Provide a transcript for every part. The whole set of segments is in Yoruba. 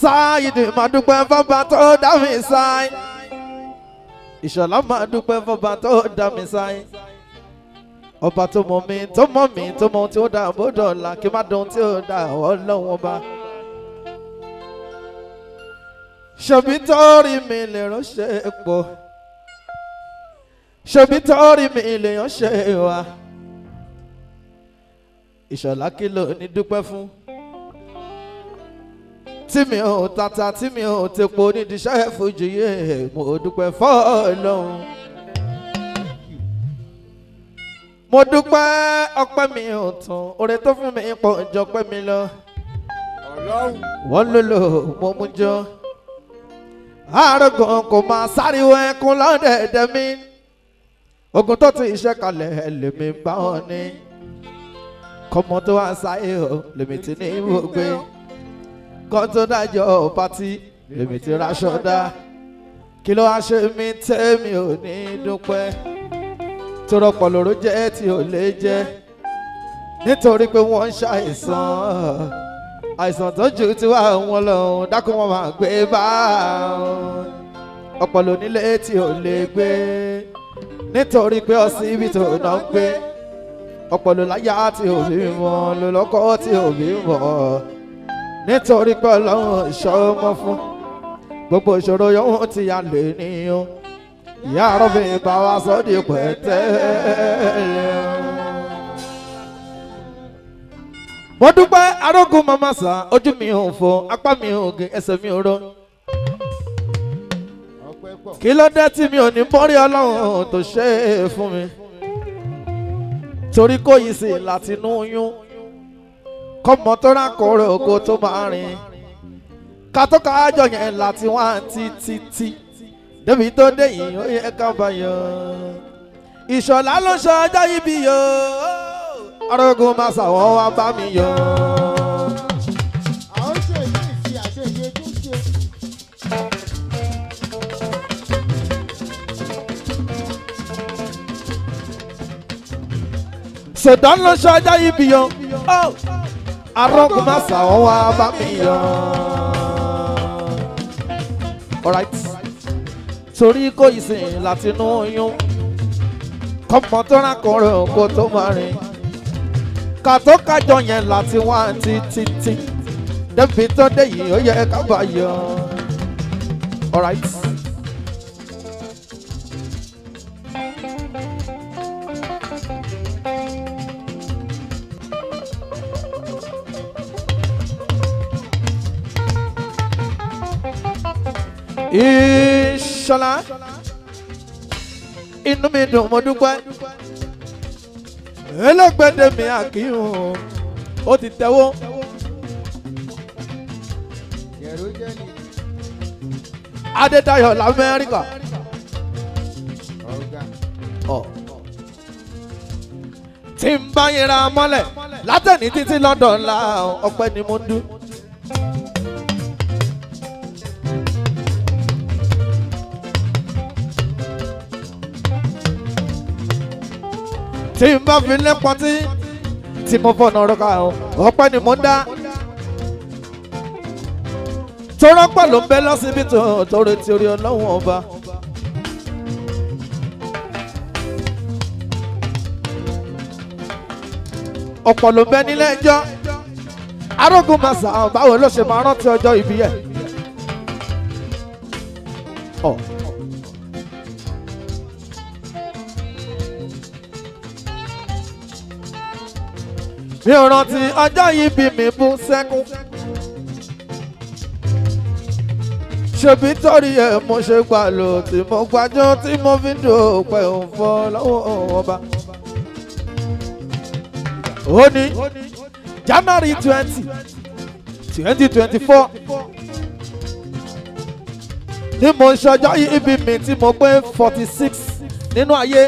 Sáyidì máa dúpẹ́ fọ́ba tó dá mi sáyé. Ìṣọ̀lá máa dúpẹ́ fọ́ba tó dá mi sáyé. Ọba tó mọ̀ mí tó mọ̀ mí tó mọ̀ ohun tí ó dá bọ́dọ̀ ọ̀la kí má dùn tí ó dá Ọlọ́run ọba. Ṣebí torí mi lè ránṣẹ́ pọ̀. Ṣebí torí mi lè ránṣẹ́ wá. Ìṣọ̀lá kí ló ní dúpẹ́ fún. Tí mi ò tata tí mi ò tepo nídìí iṣẹ́ fújì yé mo dúpẹ́ f'Ọlọ́run. Mo dúpẹ́ ọpẹ́ mi ò tán oore tó fún mi pọ̀ jọpẹ́ mi lọ. Wọ́n lò mo mú jọ. Àrògùn kò máa sáriwo ẹkún lọ́dẹ̀ẹ̀dẹ̀ mi. Ogun tó ti iṣẹ́ kalẹ̀ lèmi bá wọn ní. Kọ́mọ tó wá sáyé o lèmi ti ní ibùgbé. Kọ́ tó dájọ́ pátí lèmi ti raṣọ dá. Kí ló wá ṣe mí tẹ́mi ò ní dúpẹ́. Torọ́pọ̀ lóró jẹ́ tí ò lè jẹ́. Nítorí pé wọ́n ń ṣàìsàn. Àìsàn tó ju tiwa wọn lọ dákun wọn máa gbé bá. Ọpọlọ nílé tí ò lè gbé. Nítorí pé ọsibítù náà ń gbé. Ọpọlọ láyà tí ò bí wọn lò lọ́kọ́ tí ò bí wọn. Nítorí pé Ọlọ́run ìṣọ́mọ fún gbogbo ìṣòro yòówù tí a lè níyàn. Ìyá àrọ́bì bá wa sọ́ di pẹ̀tẹ́lẹ̀. Mo dúpẹ́ arógun mama sá ojú mi ò fọ́ apá mi ò gé ẹsẹ̀ mi ò rọ. Kí ló dé tí mi ò ní bọ́rí Ọlọ́run tó ṣe é fún mi. Torí kò yí sí láti inú oyún. Kọ́mọ tó rákòrò ògo tó máa rìn. Kátó kájọ yẹn láti wá títí. Débi tó dé yìí ó yẹ ká bá yọ. Ìṣọ̀lá ló ṣe ọjọ́ yìí bí yọ. Arógun máa ṣàwọ̀ wá bá mi yọ. Àwọn ṣe èyí ìfi àṣẹ ìyẹ tó ṣe. Ṣèdán ló ṣe ọjọ́ yìí bí yọ. Arógun máa ṣàwọ̀ wá bá mi yọ. Alright. Torí kò yìí sìn láti inú oyún. Kọ́mọ tó rákòrò ògo tó máa rìn. Kàtó kájọ yẹn láti wá títí. Débi tó dé yìí ó yẹ ká bá yọ. Alright. Ìṣọ̀lá inú mi dùn mo dúpẹ́. Ẹlẹ́gbẹ̀dẹ̀ mi àkíyùn ó ti tẹ́wọ́. Adédayọ̀ l'Amẹ́ríkà. Tí n bá yẹra mọ́lẹ̀ látẹ̀ní títí London la ọpẹ́ ni mo ń dún. Tí n bá fi lẹ́pọ̀ tí mo fọ̀nà ọ̀rọ̀ ká ọpẹ́ ni mo ń dá. Torọ́pọ̀ ló ń bẹ lọ́sibítù tó retí orí Ọlọ́run ọba. Ọ̀pọ̀ ló ń bẹ nílé ẹjọ́. Arógun máa sà báwo ló ṣe máa rántí ọjọ́ ìbí ẹ̀. Mi ò rántí ọjọ́ yìí bí mi bú sẹ́kún. Ṣebí torí ẹ̀ mo ṣe gbà lò tí mo gbàjọ́ tí mo fi dòpẹ́ òǹfọ́ lọ́wọ́ ọba. Ó ní January 2024 ní mo ṣọjọ́ yìí bí mi tí mo pé 46 nínú ayé.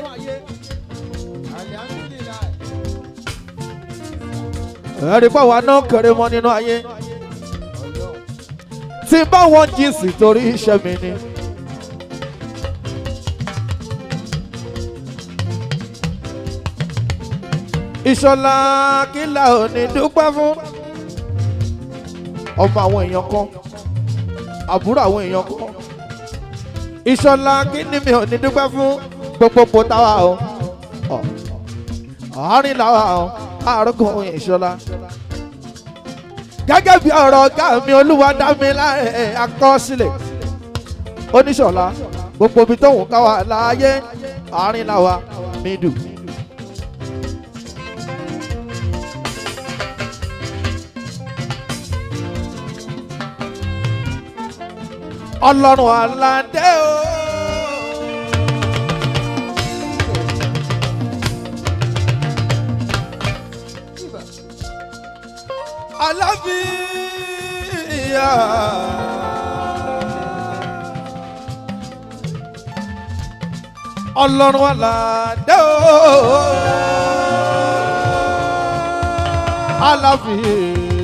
Ẹ̀rí pàwọ́ náà kéré mọ́ nínú ayé. Tí bá wọn jíǹsì torí iṣẹ́ mi ni. Ìṣọ̀lá kí la ò ní dúpẹ́ fún. Ọmọ àwọn èèyàn kan àbúrò àwọn èèyàn kan. Ìṣọ̀lá kí ni mi ò ní dúpẹ́ fún gbogbo pòtáwà o. Àárín làwà o, àrùkùn Ìṣọ̀lá. Gẹ́gẹ́ bí ọ̀rọ̀ ọ̀gá mi Olúwadámiláre Akọ́sílẹ̀. Oníṣọ̀lá gbogbo ibi tóun ká wà láàyè àárín làwà mídù. Ọlọ́run aládé o. Àlàáfíà. Ọlọ́run aládé o.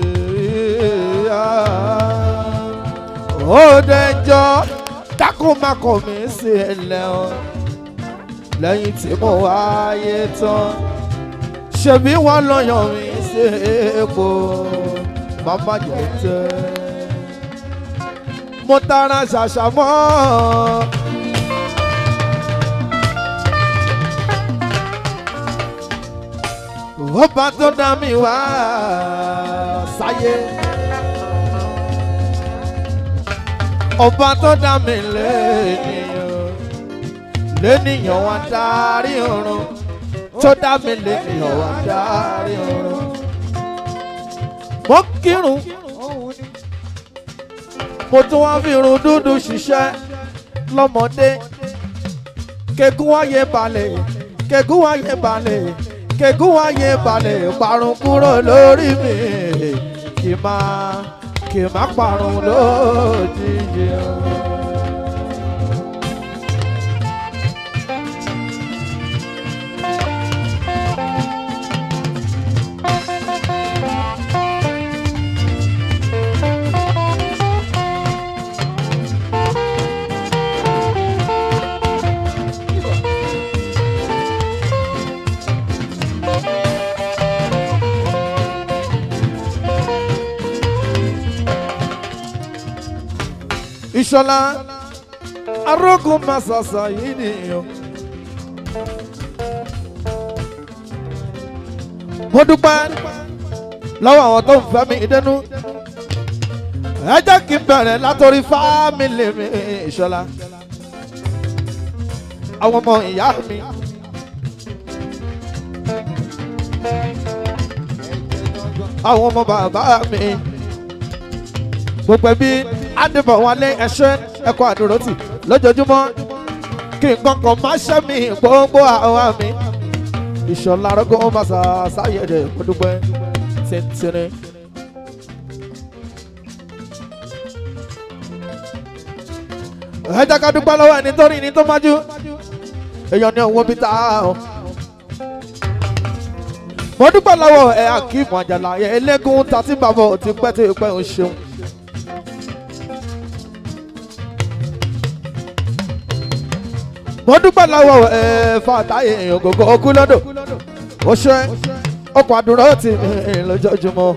Àlàáfíà. Ó dẹjọ́ dákun má kọ̀ mí sílẹ̀ o. Lẹ́yìn tí mo wáyé tán ṣebí wọ́n lọ yàn mí sí epo bàbá jẹ tẹ́. Mo tara ṣàṣà mọ́ ọba tó dá mi wá sáyé, ọba tó dá mi lẹ́nìyàn wá dárí ọ̀run, tó dá mi lẹ́nìyàn wá dárí ọ̀run. Mo kírun mo tún wá fi irun dúdú ṣiṣẹ́ lọ́mọdé. Kẹ̀kún wáyé balẹ̀, kẹ̀kún wáyé balẹ̀, kẹ̀kún wáyé balẹ̀, parun kúrò lórí mi, kì má parun lójijì. Ìṣọ̀lá arógun masasa yìí nìyẹn. Mo dúpẹ́ lọ́wọ́ àwọn tó ń fẹ́ mi ìdẹ́nu. Ẹ jẹ́ kí n bẹ̀rẹ̀ látòrí fámìlì mi Ìṣọ̀lá. Àwọn ọmọ ìyá mi. Àwọn ọmọ bàbá mi. Gbogbo ẹbí Adébọ̀ wálé ẹ̀ṣẹ́ ẹ̀kọ́ àdúrótì lójoojúmọ́ kí nǹkan kan má ṣe mí gbogbo àwa mi. Ìṣọ̀lá arógun masa sáyẹ̀dẹ̀ gbọdúgbẹ́ tẹ́ntẹ́rẹ́. Ẹ jẹ́ ká dúpẹ́ lọ́wọ́ ẹni tó rí ni tó májú. Èèyàn ní òun bí ta ọ́. Mo dúpẹ́ lọ́wọ́ ẹ̀ Akeem Àjàlá ẹlẹ́gùn tàbí bàbá ò ti pẹ́ tó pẹ́ ò ṣeun. Mo dúpẹ́ lọ́wọ́ Fàtáyé Ògògó Ògúnlódò ó ṣe ọkọ̀ àdúrà tì mí lójoojúmọ́.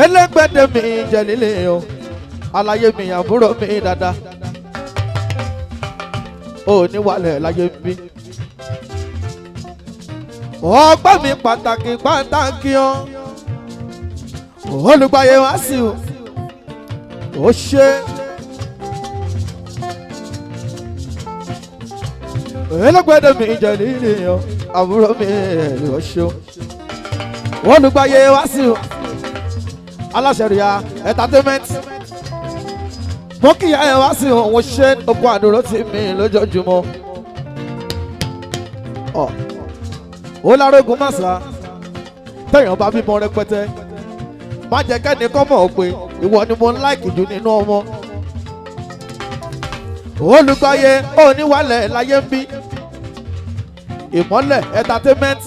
Ẹlẹ́gbẹ̀dẹ̀ mi Jẹ̀lílì o, aláyé mi àbúrò mi dáadáa, ó ní wàlẹ̀ láyé mi. Ọgbẹ́ mi pàtàkì pàtàkì o, olùgbàyè wá sí o, ó ṣe. Ẹlẹ́gbẹ̀dẹ̀ mi Jẹ̀lílì o, àbúrò mi ó ṣe. Olùgbàyè wá sí o, aláṣẹ Ria entertainment. Mo kí ẹ wá sí òun ṣe oko àdúró tì mí lójoojúmọ́. Ó lárógun màsà tẹ̀yàn bá bímọ rẹpẹtẹ, má jẹ́ kẹ́ni kọ́ mọ̀ pé ìwọ ni mo ń láìkì jù nínú ọmọ. Olùgbàyè oníwàlẹ̀ láyé ń bí. Ìmọ́lẹ̀ entertainment,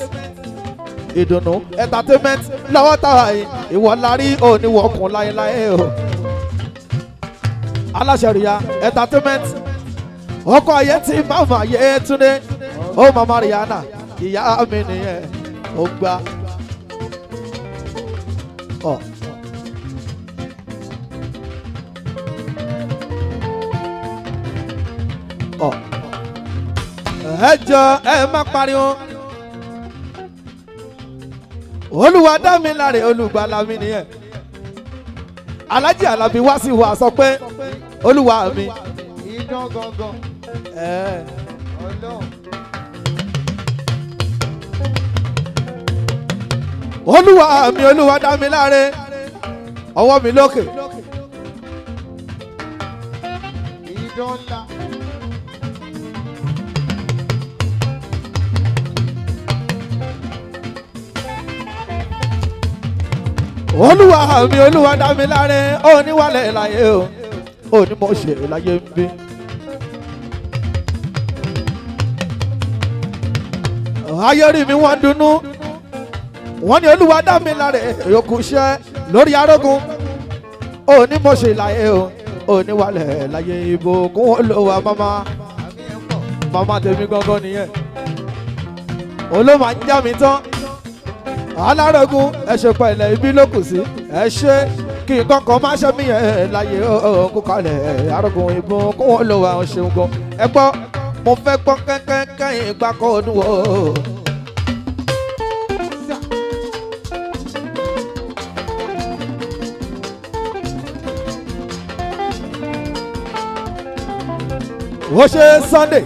ìdùnnú entertainment lọ́wọ́ táwa yìí, ìwọ la rí oníwọ̀kùn láéláé o. Aláṣẹ Ria entertainment, ọkọ ayé tí màmá yé Túndé, ó màmá Rihanna, ìyá mi nìyẹn, ó gbà. ẹ jọ ẹ má pariwo olúwa dá mi láre olùgbàlà mi nìyẹn Alhaji Alabi wá sí wa sọ pé olúwa mi. Idán gangan. olúwa mi olúwa dá mi láre ọwọ́ mi lókè. Idán ńlá. olúwa mi olúwa dá mi láre ó ní wálẹ̀ láyé o ó ní mo ṣe láyé ń bí. ayé rí mi wọ́n dunnú wọ́n ní olúwa dá mi láre yòókù iṣẹ́ lórí arógun ó ní mo ṣe láyé o ó ní wálẹ̀ láyé ìbùkún olúwa mama tèmi gangan nìyẹn olóma ń já mi tán alárógun ẹ ṣe pẹ̀lẹ́ ibi ló kù sí ẹ ṣe kí nǹkan kan má ṣe mí ẹ láyé kó kalẹ̀ arógun ìbùkún olúwa ń ṣeun gan ẹ gbọ́ mo fẹ́ gbọ́ kẹ́kẹ́kẹ́ ìgbà kan ọdún o. ó ṣe Sunday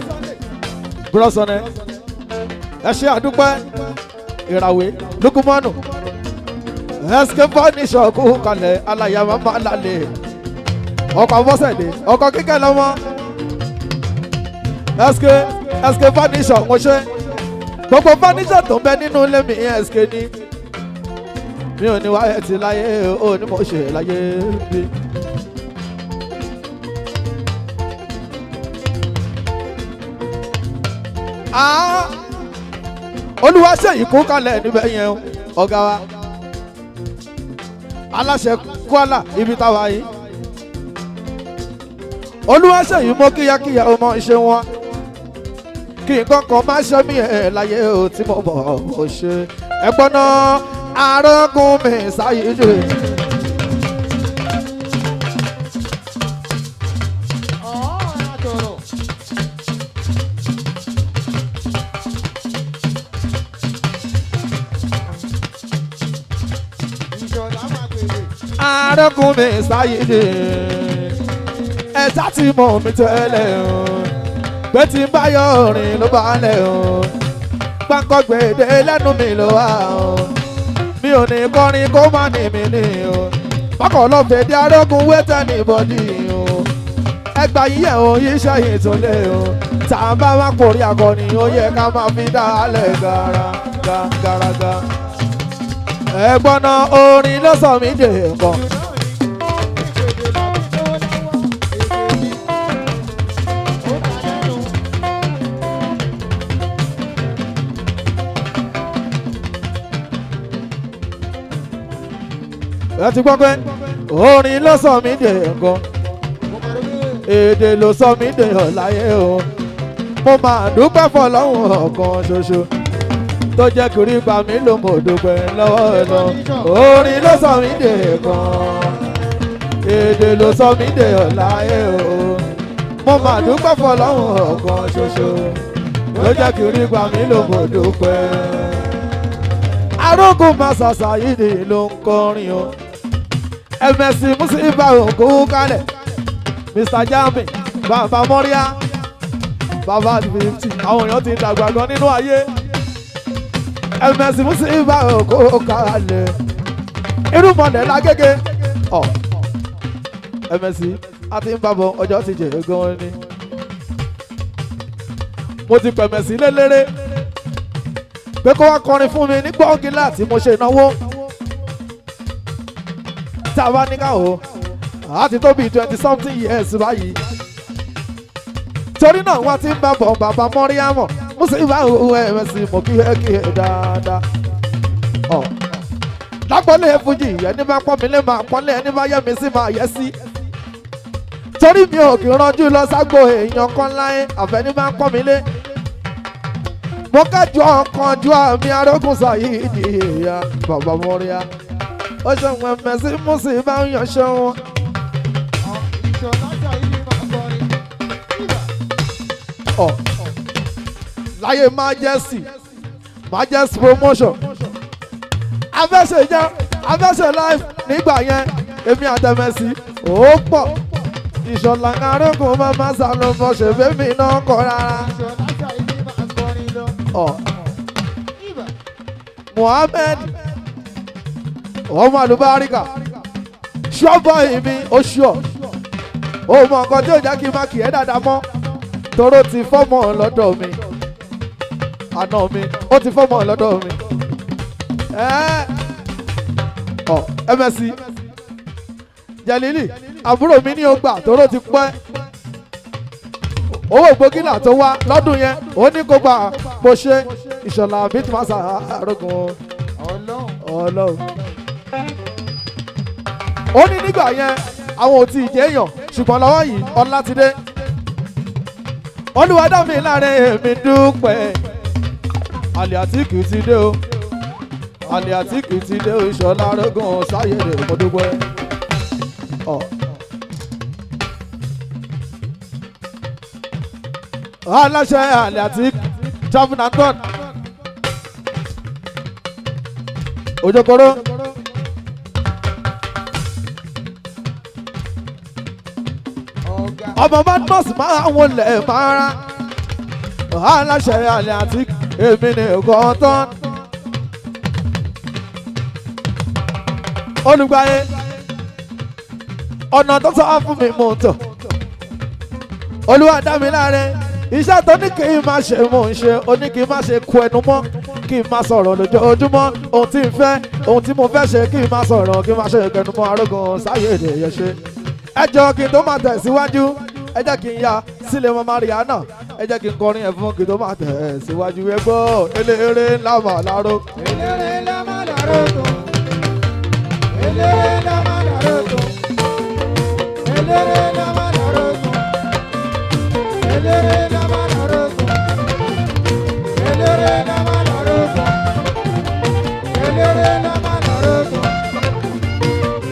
brọ́sọ̀nẹ́ ẹ ṣe àdúpẹ́ ìràwé lukumanu ẹsẹ̀ fọ́níṣọ̀ kú kalẹ̀ aláya máma lálẹ́ ọkọ̀ bọ́sẹ̀dé ọkọ̀ kíkẹ́ lọ́mọ ẹsẹ̀ fọ́níṣọ̀ mo ṣe gbogbo fọ́níṣọ̀ tó ń bẹ nínú ilé mi ẹsẹ̀ ní mi ò ní wáyé ti láyé ó ní mo ṣe láyé bí. olúwa ṣe ìkún kalẹ̀ níbẹ̀ yẹn ọ̀gá wa aláṣẹ Kwara ibi táwa yìí olúwa ṣe yìí mọ́ kíyàkíyà ọmọ ìṣe wọn kí nǹkan kan má ṣe mí ẹ̀ láyé o tí mo bọ̀ ọ́ ṣe ẹ̀gbọ́n náà arógún mi sáyé jù. arógún mi sáyé jù ẹ̀sà tí mo mi tẹ́lẹ̀ o pé tí n bá yọ orin ló bá lẹ̀ o gbàǹkọ́ gbèdé lẹ́nu mi ló wà o mi ò ní kọrin kó má ní mi ní o bákan lọ fèdí arógún wẹ́tẹ́ ní bọ́dí o ẹgbà yíyẹ o yíṣẹ́ yìí tó lé o tá a bá wá kórè akọni ó yẹ ká máa fi dá a lẹ̀ gàràgà ẹ̀gbọ́n náà orin ló sọ mí dé nǹkan. ẹ ti gbọ́ pé orin ló sọ mí dé nǹkan èdè ló sọ mí dé ọ̀láyé o mo máa dúpẹ́ fọlọ́hún ọ̀kan ṣoṣo tó jẹ́ kiri gbà mí ló mo dúpẹ́ lọ́wọ́ ẹ̀ lọ orin ló sọ mí dé nǹkan èdè ló sọ mí dé ọ̀láyé o mo máa dúpẹ́ fọlọ́hún ọ̀kan ṣoṣo tó jẹ́ kiri gbà mí ló mo dúpẹ́ arógún máa ṣàṣà yìí ló ń kọrin o MSc Musiba òkú kalẹ̀ Mr. Jami bàbá Mọ́ríà bàbá 50 àwọn èèyàn ti dàgbà gan nínú ayé MSc Musiba òkú kalẹ̀ irúmọlẹ̀ lágége ọ̀ MSc àti ń bàbọ̀ ọjọ́ ti jẹ̀ gan ni mo ti pẹ̀mẹ̀ sí lélẹ́rẹ́ pé kó wá kọrin fún mi ní gbọ́ngí láti mo ṣe ìnáwó tá a bá ní ká o àti tó bí 20-something years báyìí torí náà wọ́n ti ń bá bọ̀ bàbá Mọ́ríàmọ̀ Musiba MSc mo kí ẹ dáadáa ọ̀ lápọ̀lé fújì ẹni bá pọ́n mi lé máa pọ́nlé ẹni bá yẹ mi sí máa yẹ sí torí mi ò kì í ranjú lọ ságbo èèyàn kan láyé àfẹ́ni bá pọ́n mi lé mo kájọ ọkàn ju àmì arógún Saheed ìyá bàbá Mọ́ríà ó ṣe wọn MSc Musiba ń yanṣẹ́ wọn. láyé majesty promotion afẹ́sẹ̀ live nígbà yẹn èmi àtẹ̀mẹ́sì ó pọ̀ ìṣọ̀lá arógùn mama salomo ṣèfẹ́mi náà kọ́ rárá. Muhammed ọmọ àlùbáríkà ṣọ́bọ̀ ìmí oṣù ọ̀ ó mọ nǹkan tí ó jẹ́ kí n má kì í dáadáa mọ́ toró ti fọ́mọ̀ lọ́dọ̀ mi àná mi ó ti fọ́mọ̀ lọ́dọ̀ mi MSc Jẹ̀lílì àbúrò mi ní ọgbà toró ti pẹ́ owó gbógínà tó wá lọ́dún yẹn ó ní kó gbà bó ṣe ìṣọ̀lá bitmasa arógun ọlọ́run ó ní nígbà yẹn àwọn ò tí ì jẹ́ èèyàn ṣùgbọ́n lọ́wọ́ yìí ọlá ti dé olùwádàmí láàrin èmi dúpẹ́ Àlìàtíkì ti dé o Àlìàtíkì ti dé o ìṣọ̀lá arógun sáyẹ̀dẹ̀ mo dúpẹ́ aláṣẹ Àlìàtíkì Javunaton Ojokoro ọmọ Badmus máa wọlé máa rá aláṣẹ Àlìàtíkì èmi ní nǹkan tán olùgbàyè ọ̀nà tó sọ fún mi mò ń tọ̀ Olúwa dá mi láre iṣẹ́ tó ní kí n máa ṣe mò ń ṣe ó ní kí n máa ṣe kú ẹnu mọ́ kí n máa sọ̀rọ̀ lójoojúmọ́ ohun tí n fẹ́ ohun tí mo fẹ́ ṣe kí n máa sọ̀rọ̀ kí n máa ṣe ìkẹnu mọ́ arógun sáyẹ̀dẹ̀ yẹn ṣe. ẹ jọ kí n tó máa tẹ̀síwájú ẹ jẹ́ kí n ya sílé mọ́ Mariana ẹ jẹ́ kí n kọrin ẹ̀ fún kí n tó máa tẹ̀síwájú ẹ gbọ́ eléré ńlá mà láró. eléré ńlá mà láró tó eléré ńlá mà láró tó eléré ńlá mà láró tó eléré ńlá mà láró tó eléré ńlá mà láró tó eléré ńlá mà láró tó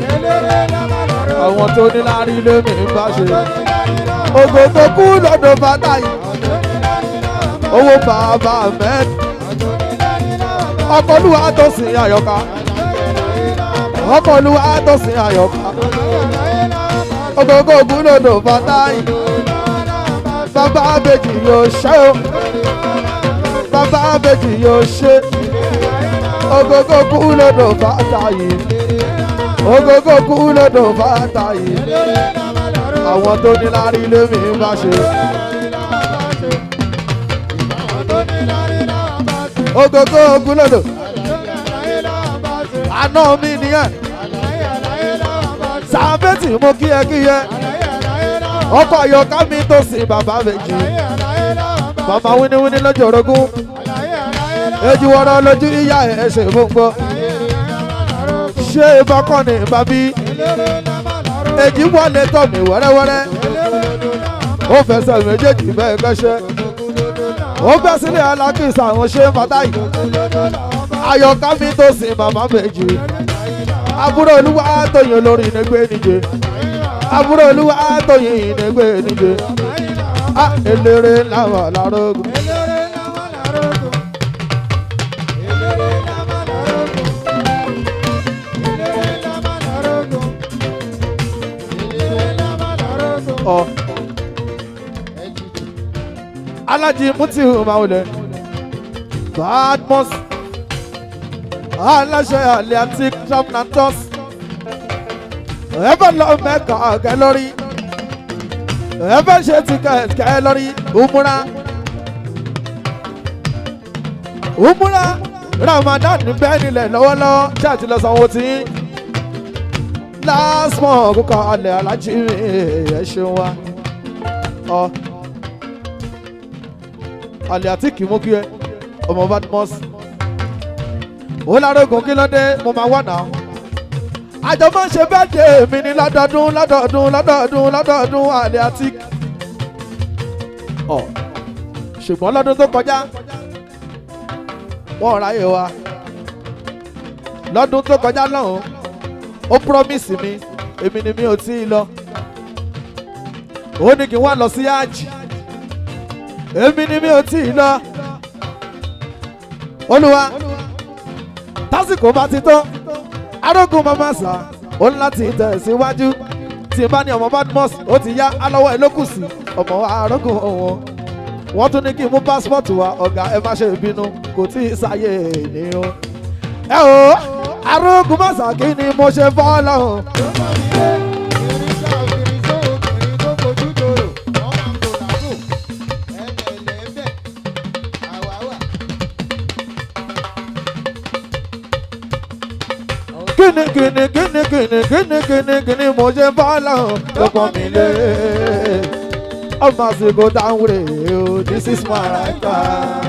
eléré ńlá mà láró tó. àwọn tó ní lárí lé mi ń bá ṣe ògo tó kú lọ́dọ̀ bàtà yìí owó bàbá mẹ́rin ọkọlùwà tó sìn àyọkà ọkọlùwà tó sìn àyọkà ògógó kú lọ́dọ̀ bàtà yìí bàbá méjì yóò ṣe o bàbá méjì yóò ṣe ògógó kú lọ́dọ̀ bàtà yìí ògógó kú lọ́dọ̀ bàtà yìí àwọn tó ní lárí lé mi ń bá ṣe. ògógó kú lọ́dọ̀ àná mi nìyẹn sàbẹ́tì mo kíyẹ ọkọ̀ àyọ̀ká mi tó sin bàbá méjì bàbá wíníwíní lọ́jọ́ orogún èjì wọ́rọ́ lójú ìyá ẹ̀ ṣe fún gbọ́ ṣé bákan ní bàbí èjì wọlé tọ̀ mí wẹ́rẹ́wẹ́rẹ́ ó fẹsẹ̀ méjèèjì bẹ́ẹ̀ kẹ́sẹ́ ó bẹ́ sílé alákìsà àwọn ṣé fàtáì àyọ̀ká mi tó sin bàbá méjì àbúrò olúwa tóyìn olórí ìnẹgbẹ́ níje àbúrò olúwa tóyìn ìnẹgbẹ́ níje eléré làwọn alárógún. Alájí Mutiu Maule Badmus aláṣẹ Àlìàtíkì Javunaton ẹ̀fẹ̀ lọ Mẹ́kà kẹlọ́rí ẹ̀fẹ̀ ṣe tíkẹ́ẹ̀tì kẹlọ́rí umura Ramadan bẹ́ẹ̀ nílẹ̀ lọ́wọ́lọ́wọ́ ṣáàtì lọ sanwó tí last month kókò alẹ́ alájí ẹ̀ ṣeun wa Àlìàtíkì mú kí ẹ ọmọ Badmus ó lárógùn kí ló dé mo máa wà náà àjọ máa ń ṣe birthday mi ní lọ́dọọdún Àlìàtíkì ṣùgbọ́n lọ́dún tó kọjá wọ́n ráyè wa lọ́dún tó kọjá lọ́hùn ó promise mi èmi ni mi ò tí ì lọ ó ní kí n wá lọ sí àjì èmi ni mi ò tí ì lọ olúwa tásìkò bá ti tán arógun mama sá ó ní láti tẹ̀síwájú tí n bá ní ọmọ Badmus ó ti yá alọ́wọ́ ẹ ló kù sí ọmọ arógun òun wọ́n tún ní kí n mú pásítọ̀tù wa ọ̀gá ẹ má ṣe bínú kò tí ì sáyé ènìyàn ẹ o arógun masa kí ni mo ṣe fọ́ lọ́hùn. kíni mo ṣe bá lọ́hùn lọ́pọ̀ mi lé ọmọ àsìkò táwọn rè o this is my right time.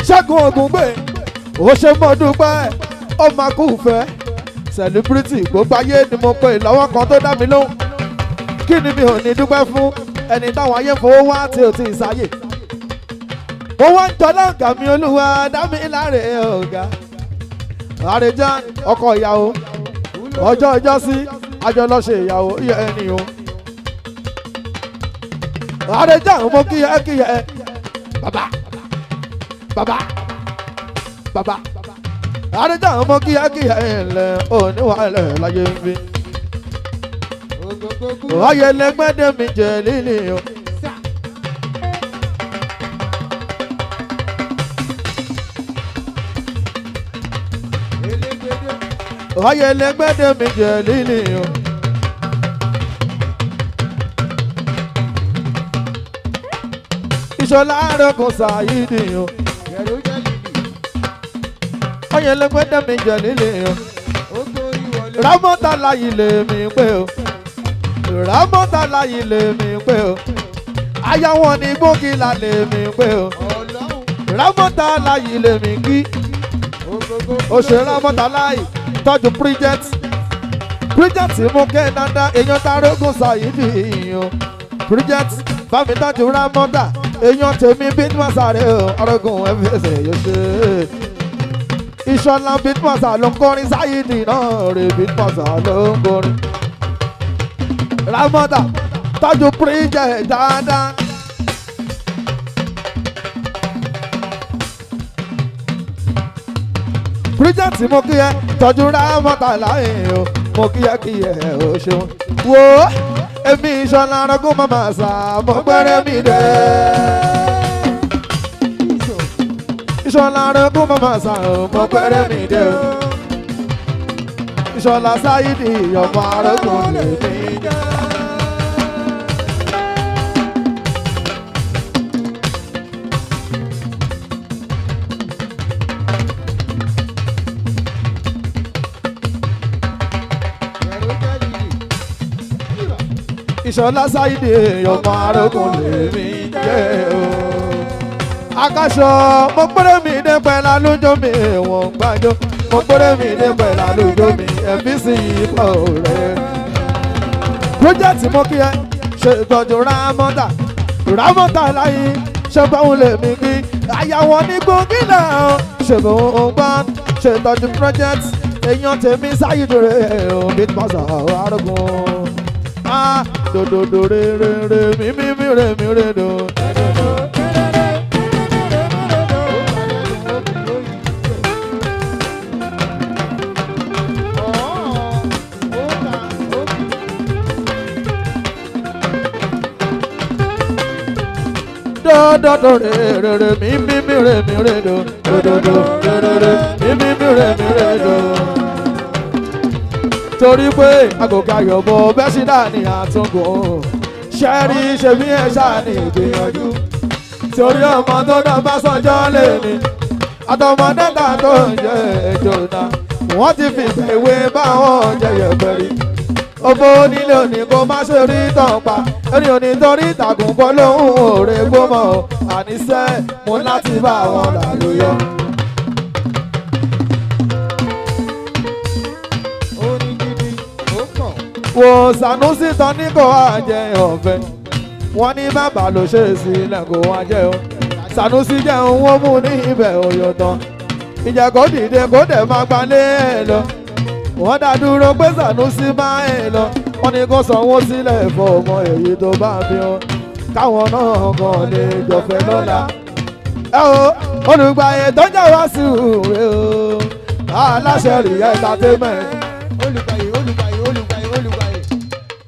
Ṣẹ́gun Ògúngbè ó ṣe mọ́ dúpẹ́ ọmọ akúfẹ́ celebrity gbogbo ayé ni mo pè lọ́wọ́ kan tó dá mi lóhùn kí ni mi ò ní dúpẹ́ fún ẹni táwọn ayé fowó wá tí ò tí ì sáyè. mo wá ń tọ́lá ọ̀gá mi olúwa dá mi láre ọ̀gá. Àrèján ọkọ ìyàwó ọjọ́ sí àjọ lọ ṣe ìyàwó iye ẹni o. Àrèján mo kíyẹ bàbá Àrèján mo kíyẹ ẹ̀lẹ́ oníwàlẹ̀ láyé ń fi. Ayẹlẹgbẹ́dẹ́ mi jẹ lílì o. Ayẹlẹgbẹ́dẹ́ mi jẹ lílì o. Ìṣọ̀lá àròkùn Sàyídì o. Ayẹlẹgbẹ́dẹ́ mi jẹ lílì o. Rámọ́tà láyé lè mi pé o. Rámọ́tà láyé lè mi pé o. Aya wọn ni gbógìlà lè mi pé o. Rámọ́tà láyé lè mi kí. Òṣèré Rámọ́tà láyé tọ́jú Bridget mú kẹ́ dáadáa èèyàn tárógún Sàyídì o. Bridget bámi tọ́jú Rámọ́tà èèyàn tèmi Bitmasa rẹ̀ o. Arógún ẹ̀fẹ̀sẹ̀ yóò ṣe Ìṣọ̀lá Bitmasa ló ń kọrin Sàyídì náà rè Bitmasa ló ń kọrin. Rámọ́tà tọ́jú Bridget dáadáa. Bridget mo kí ẹ tọ́jú Rámọ́tà láyé o mo kí ẹ o ṣeun. Wo èmi Ìṣọ̀lá Arógún mama sá mo gbẹ́rẹ́ mi dé. Ìṣọ̀lá Arógún mama sá mo gbẹ́rẹ́ mi dé o. Ìṣọ̀lá Sàyídì ọmọ Arógún lè mi dé. Ìṣọ̀lá Sàyídì ọmọ Arógún lèmi jẹ́ o. Akáṣọ mo gbọ́dọ̀ mi dé pẹ̀lú alójó mi wọ́n gbàjọ́ mo gbọ́dọ̀ mi dé pẹ̀lú alójó mi MVC ipò rẹ̀. Project mo kí ẹ ṣe ìtọ́jú Rámọ́tà láyé ṣe báwọn lèmi kí àyàwó ní gbòógìlà ṣe bò ń gbà ṣe ìtọ́jú project èèyàn tèmi Sàyídì rẹ̀ o Bitmasa Arógún. Do re mi re do. Do re mi re do. Do mi re do. Torí pé àgòkè àyọ̀bọ̀ bẹ́sídà ní àtúngùn ṣẹ́rí ṣe bí ẹ̀ ṣáà ní ìgbìyànjú. Torí ọmọ tó dán bá sọjọ́ lè ní àtọmọdé ta tó ń jẹ èjò náà wọ́n ti fi ìwé báwọn jẹyẹ pẹ̀lú. Òbó onílé òní kó má ṣe rí tàn pa ẹni òní torí ìtàkùn kọ́ lóhùn òòrè gbọ́mọ̀ àníṣe mú láti bá wọn làlóyọ. Wo Sànúsì tán ní kò wá jẹ ọ̀fẹ́ wọ́n ní bàbá ló ṣe sílẹ̀ kò wá jẹ o. Sànúsì jẹun wọ́n mú ní ibẹ̀ òyò tán ìjẹ́ kó dìde kó dẹ̀ máa gbalé ẹ̀ lọ. Wọ́n dá dúró pé Sànúsì máa ẹ̀ lọ wọ́n ní kó sanwó sílẹ̀ fún ọmọ èyí tó bá bí wọn káwọn náà kàn lè jọ̀fẹ́ lọ́la. ẹ o olùgbàyè tó jẹ́ wá sí ìwé o aláṣẹ rí entertainment. olùgbàyè olùgbàyè olùgbàyè olùgbàyè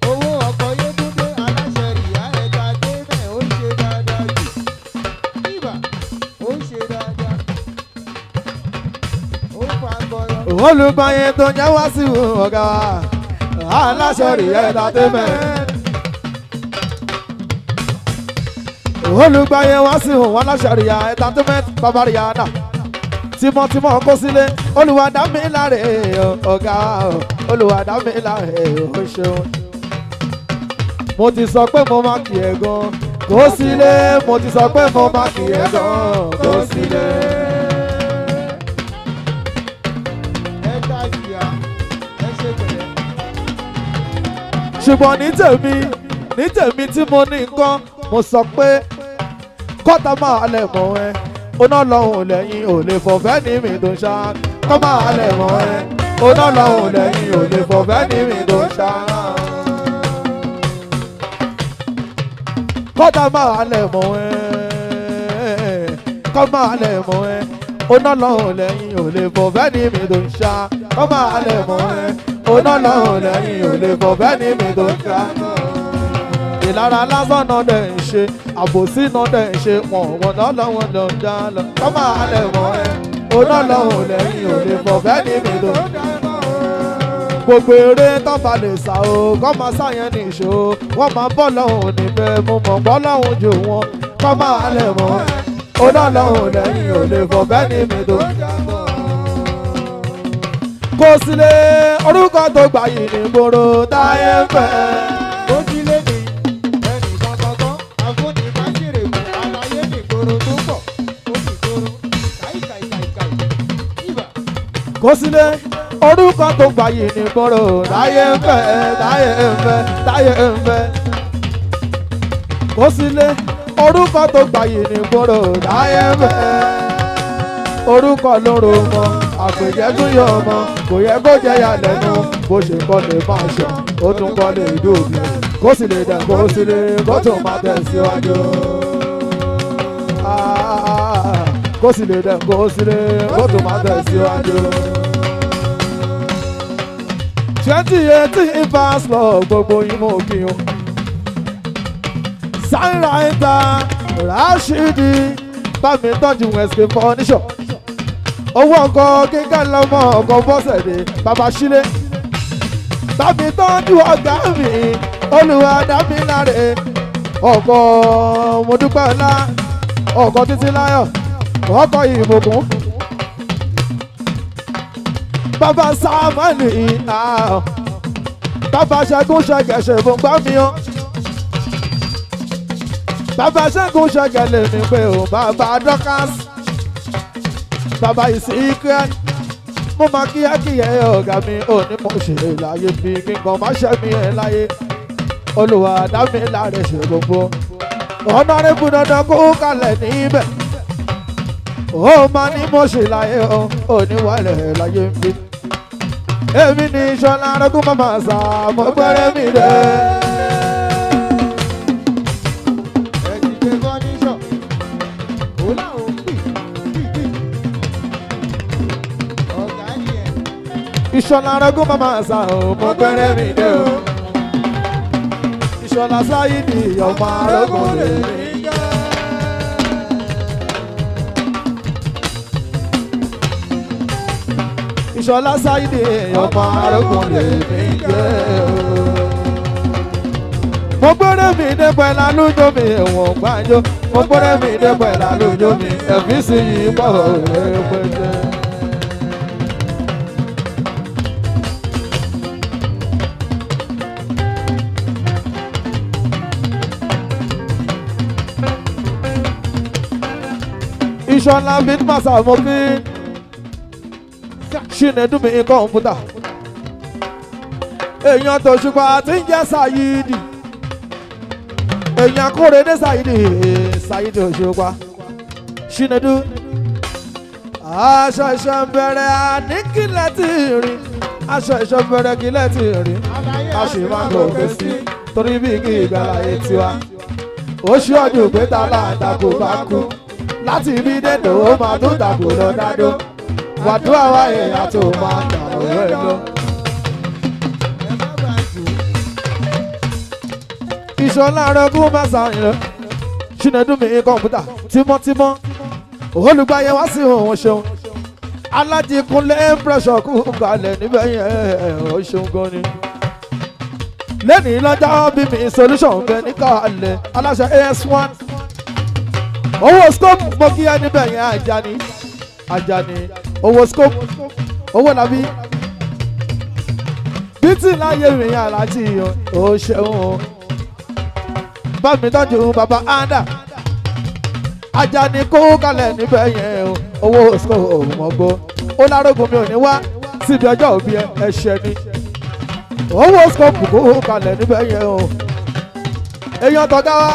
owó ọkọ̀ Yétúndé aláṣẹ Ria Entertainment ó ń ṣe dáadáa jù ibà ó ń ṣe dáadáa ó ń fa gbọ́yọ́. olùgbàyè tó jẹ́ wá sí ọ̀gá aláṣẹ rí entertainment. olùgbàyè wá sí wọn aláṣẹ Ria entertainment bàbá Rihanna tímọ́tímọ́ kó sílé olùwàdámiláre ọ̀gá olùwàdámiláre ó ṣeun. mo ti sọ pé mo máa kì ẹ́ gan kó sílé mo ti sọ pé mo máa kì ẹ́ gan kó sílé. ẹ dájú ya ẹ ṣe pẹ̀lẹ́. ṣùgbọ́n ní tèmi tí mo ní nǹkan mo sọ pé kọ́tà máa lẹ̀ mọ́ ẹ oná lọ́hùn lẹ́yìn ò lè fọ̀fẹ́ ní mi tó ń ṣá kọ́ máa lẹ̀ mọ́ ẹ oná lọ́hùn lẹ́yìn ò lè fọ̀fẹ́ ní mi tó ń ṣá. kọ́tà máa lẹ̀ mọ́ ẹ kọ́ máa lẹ̀ mọ́ ẹ oná lọ́hùn lẹ́yìn ò lè fọ̀fẹ́ ní mi tó ń ṣá kọ́ máa lẹ̀ mọ́ ẹ oná lọ́hùn lẹ́yìn ò lè fọ̀fẹ́ ní mi tó ń ṣá. ìlara lásán náà dẹ̀ ń ṣe àbòsí náà dẹ̀ ń ṣe wọ̀n lọ́wọ́ lọ já lọ. kọ́ máa lẹ̀ mọ́ ẹ oná lọ́hùn lẹ́yìn ò lè fọ̀fẹ́ ní mi tó ń ṣá. gbogbo eré tó bá lè sá o kọ́ máa sáyẹn nìṣó wọ́n máa bọ́ lọ́hùn níbẹ̀ mo mọ̀ bọ́ lọ́hùn jù wọ́n kọ́ máa lẹ̀ mọ́ ẹ oná lọ́hùn lẹ́yìn ò lè fọ̀fẹ́ ní mi tó ń ṣá. kó sílé orúkọ tó gbà yìí ní gbòòrò táyé ń fẹ́. ó ti lé ní ẹnì kankan àfúnni má ṣèrè fún aláyé nìgboro tó pọ̀ ó sì gbòòrò káìkàìkàìkàì ibà. kó sílé orúkọ tó gbà yìí ní gbòòrò táyé ń fẹ́ táyé ń fẹ́ táyé ń fẹ́. kó sílé orúkọ tó gbà yìí ní gbòòrò táyé ń fẹ́. orúkọ lóró mọ àpèjẹ tún yọ ọmọ kò yẹ kó jẹyà lẹ́nu bó ṣe kọ́ lè máa ṣọ ó tún kọ́ lè dòbí kó sì lè dẹ̀ kó sì lè kó tún máa tẹ̀síwájú. kó sì lè dẹ̀ kó sì lè kó tún máa tẹ̀síwájú. 2018 pass lọ gbogbo yín mọ̀ kí o. Sáírà Rashidi bá mi tọ́jú Westgate furniture. owó ọkọ̀ kíkẹ́ lọ́mọ ọkọ̀ bọ́sẹ̀dé bàbá sílé. bá mi tọ́jú ọ̀gá mi Olúwadámiláre ọkọ̀ mọ́dúpẹ́ ọlá ọkọ̀ Títíláyọ̀ ọkọ̀ ìbùkún. bàbá Sámánì bàbá Ṣẹ́gun ṣẹ̀gẹ̀ṣẹ̀ fún gbá mi ọ́. bàbá Ṣẹ́gun ṣẹ̀gẹ̀ lè ní pé o bàbá Dorcas bàbá Ìsíkẹ́ mo máa kíákíá ọ̀gá mi ò ní mo ṣe láyé bí kíkan má ṣe mí ẹ̀ láyé Olúwadámiláre ṣe gbogbo ọ̀nàrẹ́bù dandan kó kalẹ̀ níbẹ̀ ó máa ní mo ṣe láyé ò ní wálẹ̀ láyé ń bí èmi ní Ṣọlá Arógún màmá sá mo gbẹ́rẹ́ mi rẹ̀. ẹ̀jìdé fọ́níṣọ̀ ó láwọn pì ọ̀gá nìyẹn. Ìṣọ̀lá Arógún màmá sá mo gbẹ́rẹ́ mi rẹ̀ o. Ìṣọ̀lá Sáyídì ọmọ Arógún lè rí. Ìṣọ̀lá Sáyídì ọmọ Arógún lè mí jẹ́ o. mo gbọ́dọ̀ mi dé pẹ̀lú alójó mi ẹ̀wọ̀n gbàjọ mo gbọ́dọ̀ mi dé pẹ̀lú alójó mi ẹ̀fí sí yìí pọ̀ rẹpẹtẹ. Ìṣọ̀lá bíi màsà mo fi Chinedu mi kọ̀ǹpútà èèyàn tó ṣùpá tí ń jẹ́ Sáyídì èèyàn Kóredé Sáyídì Òṣùpá Chinedu aṣọ ìṣọ̀bẹ̀rẹ̀ àníkìlẹ̀ tí rí aṣọ ìṣọ̀bẹ̀rẹ̀ kìlẹ̀ tí rí a sì máa ń gòkè sí torí bí kí ìgbàláyé tiwa ó ṣí ọdún pé tá láǹdà kò bá kú láti ibi dédò ó máa tún dàgbò lọ dádó wàdúrà wa èèyàn tó máa gbà òwe lọ. ìṣọ̀lá arọ́gún mẹ́sàn-án rẹ̀ ṣìnàdúnmí kọ̀ǹpútà tímọ́tímọ́ olùgbàyẹ̀ wá sí òun ṣeun alájìkúnlé pressure kú kalẹ̀ níbẹ̀ yẹn ó ṣeun gan ni. lẹ́nìí lọ́jọ́ bí mi solution bẹ ní kalẹ̀ aláṣẹ AS1 owó scope mo kí ẹ níbẹ̀ yẹn Àjàní owó scope owó làbí bítì láyé mi alájí ó ṣeun bá mi tọ́jú bàbá anda Àjàní kó kalẹ̀ níbẹ̀ yẹn owó scope mọ́gbó ó lárógun mi ò ní wá síbi ọjọ́ òbí ẹ̀ṣẹ̀ ni owó scope kó kalẹ̀ níbẹ̀ yẹn o èèyàn tọ́gá wa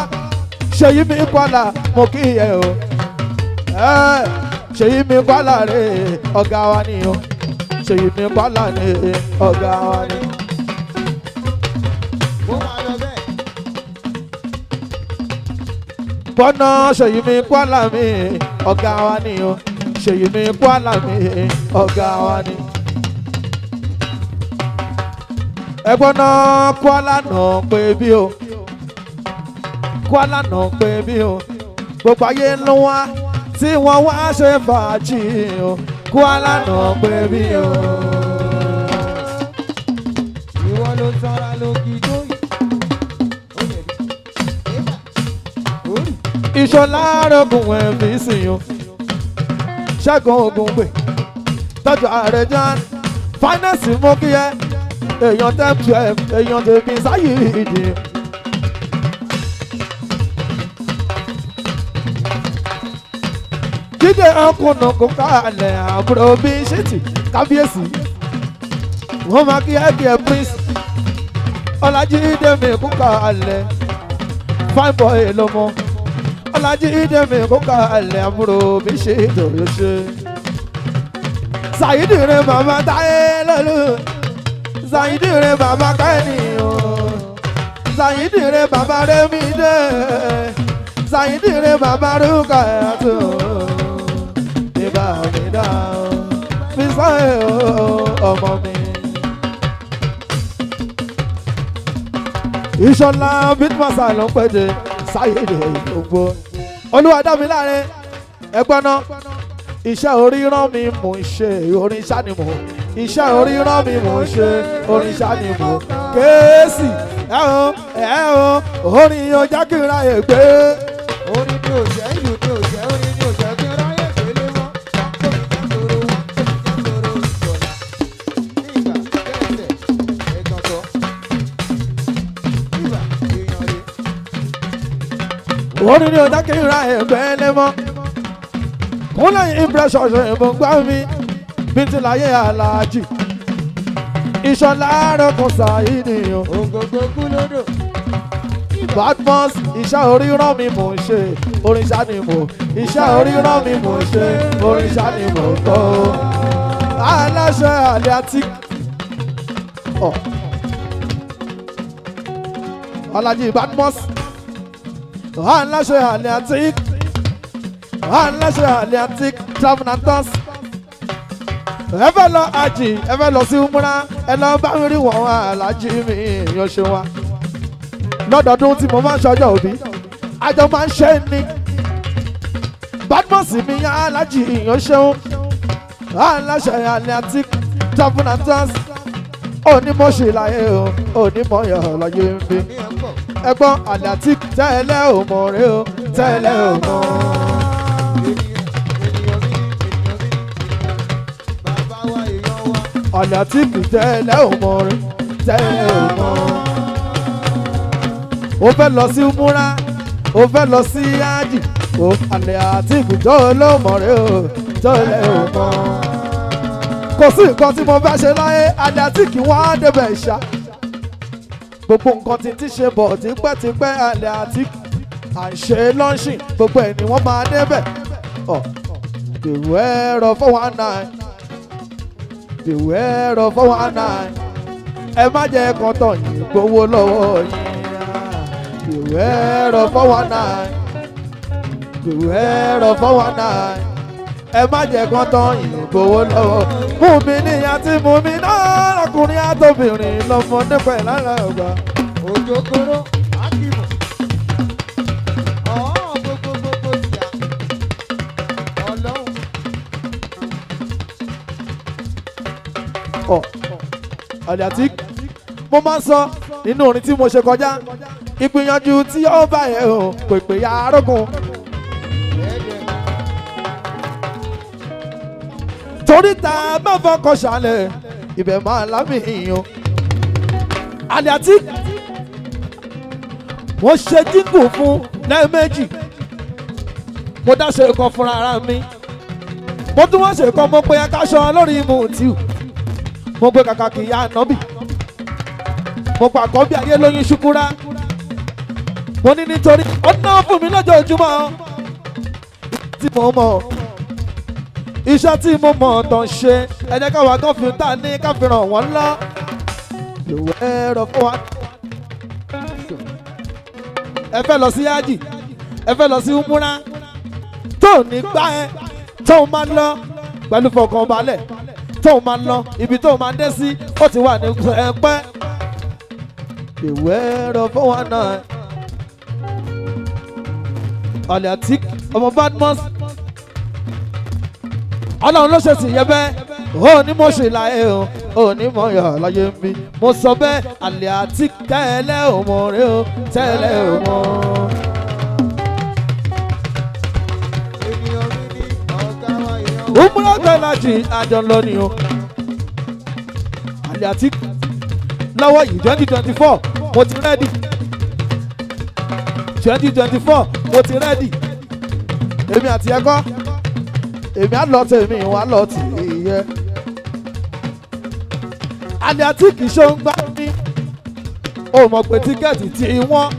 ṣèyí mi kwala mo kí ẹ o ṣèyí mi kwala rè ọ̀gá wa ni o ṣèyí mi kwala ni ọ̀gá wa ni. bọ́nà ṣèyí mi kwala mi ọ̀gá wa ni o ṣèyí mi kwala mi ọ̀gá wa ni. ẹ̀gbọ́n náà kwala náà pé bí o kwala náà pé bí o gbogbo ayé ló wá tí wọ́n wá ṣe fàájì o kwala náà pé bí o. ìwọ ló sanra ló kí tó yìí. ìṣọ̀lá arógun ẹ̀mí sìn o ṣẹ́gun ogun gbè tọ́jú ààrẹ jan finance mú kí ẹ èèyàn 10-12 èèyàn tèmi sáyé ìdí. jíde ọkùnrin kò kálẹ̀ àbúrò bí ṣètì kábíyèsí wọ́n máa kí ẹ prince ọlájídé mi kò kálẹ̀ fine boy lọ́mọ ọlájídé mi kò kálẹ̀ àbúrò bí ṣètì òyòṣe Saidi rẹ bàbá táyé lọ́lù Saidi rẹ bàbá kẹ́ni o Saidi rẹ bàbá rẹ́mi dé Saidi rẹ bàbá rúkà ẹ̀tọ́ nígbà mi dá o fi sọ́yẹ̀ o ọmọ mi. Ìṣọ̀lá bitmasa ló ń pèjè Saidi gbogbo Olúwadámiláre ẹgbọ́n náà iṣẹ́ orí rán mi mò ń ṣe orin ṣá ni mò iṣẹ́ orí rán mi mò ń ṣe orin ṣá ni mò kéésì orin ọjà kí n ráyè gbé. orin ni òjẹ́ ìlú ni òjẹ́ orin ni òjẹ́ kí n ráyè gbé lé mọ́ orin ni ọjà kí n ráyè gbé lé mọ́ kúnlẹ̀ impression ṣe mo gbá mi bí ti láyé aláàjì Ìṣọ̀lá arógun Saidi o. ògógó kú lódò. Badmus iṣẹ́ orí rán mi mò ń ṣe orin ṣá ni mò iṣẹ́ orí rán mi mò ń ṣe orin ṣá ni mò ń kọ́ aláṣẹ àlẹ́ àti Ọlájí Badmus aláṣẹ àlẹ́ àti aláṣẹ Atlantic travel and tours ẹ fẹ́ lọ àjì ẹ fẹ́ lọ sí umra ẹ lọ bá mi rí wọn alájí mi yóò ṣe wá lọ́dọọdún tí mo máa ń ṣọjọ́ òbí àjọ máa ń ṣe ní Badmus mi yá alájí yóò ṣeun aláṣẹ Atlantic travel and tours onímọ̀ ṣe láyé o onímọ̀ yọ̀ láyé ń bí ẹgbọ́n Atlantic tẹ́lẹ̀ ò mọ̀ rẹ o tẹ́lẹ̀ ò mọ̀. Atlantic tẹ́lẹ̀ ò mọ̀ rẹ tẹ́lẹ̀ ò mọ̀. o fẹ́ lọ sí múra o fẹ́ lọ sí ájì o Atlantic tó ló mọ̀ rẹ o tẹ́lẹ̀ ò mọ̀. kò sí nǹkan tí mo fẹ́ ṣe láyé Atlantic wá débẹ̀ ṣá gbogbo nǹkan tí ti ṣe bọ̀ tipẹ́tipẹ́ Atlantic à ń ṣe lọ́ńṣìn gbogbo ẹ̀ ni wọ́n máa débẹ̀ beware of 419 beware of 419 ẹ má jẹ́ kán tàn yín gbowó lọ́wọ́ yín beware of 419 ẹ̀rọ fọwọ́ náà ẹ má jẹ́ kán tán ìgbowó lọ́wọ́ mú mi ní àti mú mi náà ọkùnrin àtòbìnrin lọ́mọdé pẹ̀ lára ọgbà. òjò kóró ákìmọ̀ ọ̀hún gbogbogbò síà ọlọ́run. Aliatik mo máa ń sọ nínú orin tí mo ṣe kọjá ìgbìyànjú tí ó bá yẹ o pèpè ya arógun torí tá a bá fọkọ ṣàlẹ̀ ibẹ̀ máa lámì ìyàn. Aliatik mo ṣe jíngù fún lẹ́ẹ̀mejì mo dá ṣe kan fúnra ara mi mo tún wọ́n ṣe kan mo pe akáṣọ lórí Mutiu mo gbé kàkà kì í yá nọ́bì mo pa àkọ́bí ayé lóyún ṣukura mo ní nítorí ó ná fún mi lójoojúmọ́ tí mo mọ̀ iṣẹ́ tí mo mọ̀ tó ń ṣe ẹ jẹ́ káwa kan fi ta ní ká fi ràn wọ́n lọ lòwò ẹ̀rọ fún wa. ẹ fẹ́ lọ sí ájì ẹ fẹ́ lọ sí umura tó ní gbá ẹ tó máa lọ pẹ̀lú fọkànbalẹ̀ tó máa lọ ibi tó máa dé sí ó ti wà ní ẹ̀pẹ́. Ìwé ẹ̀rọ fún wa náà Aliatik ọmọ Badmus ọlọ́run ló ṣe sì yẹ bẹ́ẹ̀ ó ní mo ṣe láyé o ó ní mo yọ̀ láyé mi mo sọ bẹ́ẹ̀ Aliatik tẹ́lẹ̀ ò mọ̀ rẹ o tẹ́lẹ̀ ò mọ̀. Umura Gbẹ́lájì àjọ lọ ni o Aliatik lọ́wọ́ yìí 2024 mo ti rẹ́dì 2024 mo ti rẹ́dì èmi àti ẹ̀kọ́ èmi á lọ tèmi wá lọ tì í yẹ. Aliatik ṣó ń gbá ní o mọ̀ pé tíkẹ́ẹ̀tì tí wọ́n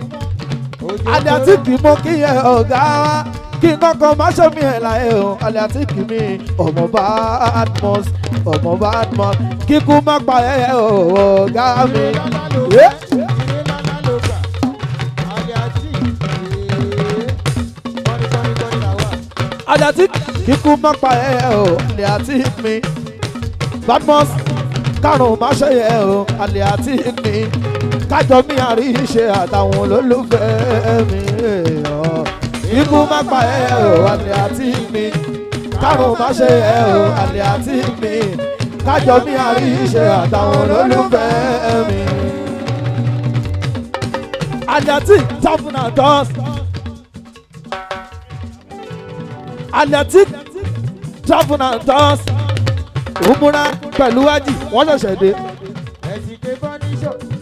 Aliatik mú kí ẹ ọ̀gá wa kí n kọ́kọ́ má ṣe mí ẹ̀ láyé o Aliatik mi ọmọ Badmus ọmọ Badmus kíkú má pa ẹ̀ ọ̀gá mi. Aliatik kíkú má pa ẹ̀ Aliatik mi Badmus kárùn má ṣe ẹ̀ Aliatik mi kájọ mi àríṣe àtàwọn olólùfẹ́ mi. Ikú má pa ẹ́ o Aliatik mi kárùn má ṣe ẹ́ o Aliatik mi kájọ mi àríṣe àtàwọn olólùfẹ́ mi. Aliatik Tafuna Dust Aliatik Tafuna Dust Umura pẹ̀lú Ájì wọ́n ṣẹ̀ṣẹ̀ dé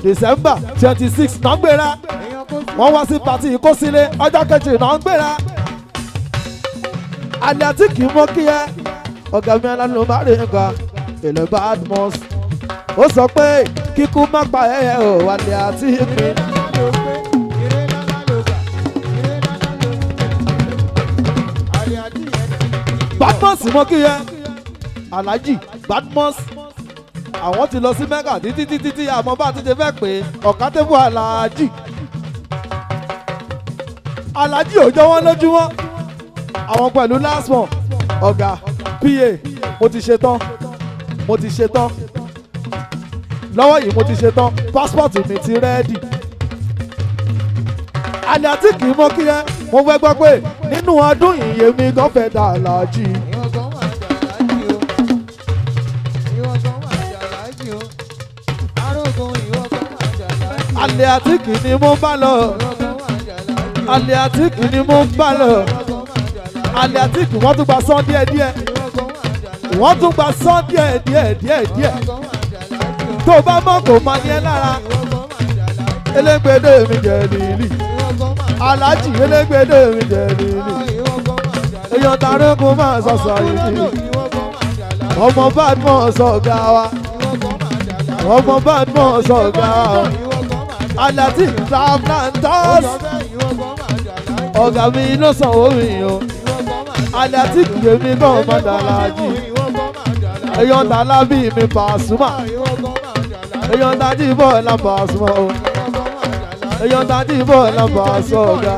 December 26 náà gbéra wọ́n wá sí pàtí ìkósílé ọjọ́ kejì náà ń gbéra. Aliatik mọ́ kí ẹ ọ̀gá mi aláàánú má rí nǹkan èlò Badmus ó sọ pé kíkú má pa ẹ̀ o Aliatik mi. Badmus mọ́ kí ẹ Alhaji Badmus àwọn ti lọ sí Mẹ́kà títí àmọ́ bá ti ṣe fẹ́ pé ọ̀kátẹ́bù Alhaji ò jọ wọ́n lójúmọ́ àwọn pẹ̀lú last one ọ̀gá PA mo ti ṣe tán lọ́wọ́ yìí mo ti ṣe tán passport mi ti rẹ́ẹ̀dì. Aliatik mọ́ kí ẹ mo fẹ́ gbọ́ pé nínú ọdún ìyè mi gan fẹ́ dà Alhaji. Aliatik ni mo bá lọ Aliatik ni mo bá lọ Aliatik wọ́n tún gba sán díẹ̀ wọ́n tún gba sán díẹ̀ tó bá mọ̀ kò máa ní ẹ lára elégbèdè mi jẹ lílì Alhaji elégbèdè mi jẹ lílì èèyàn tarógun máa sọ̀sọ̀ yìí ọmọ Badmus ọ̀gá wa ọmọ Badmus ọ̀gá wa Aliatik Tafuna Dust ọ̀gá mi ló sanwó mi o Aliatik yèmí gan mọ́dà Alhaji èèyàn tàlá bí mi Pasuma èèyàn tají bọ́ọ̀lá Pasuma o èèyàn tají bọ́ọ̀lá Pasuma ọ̀gá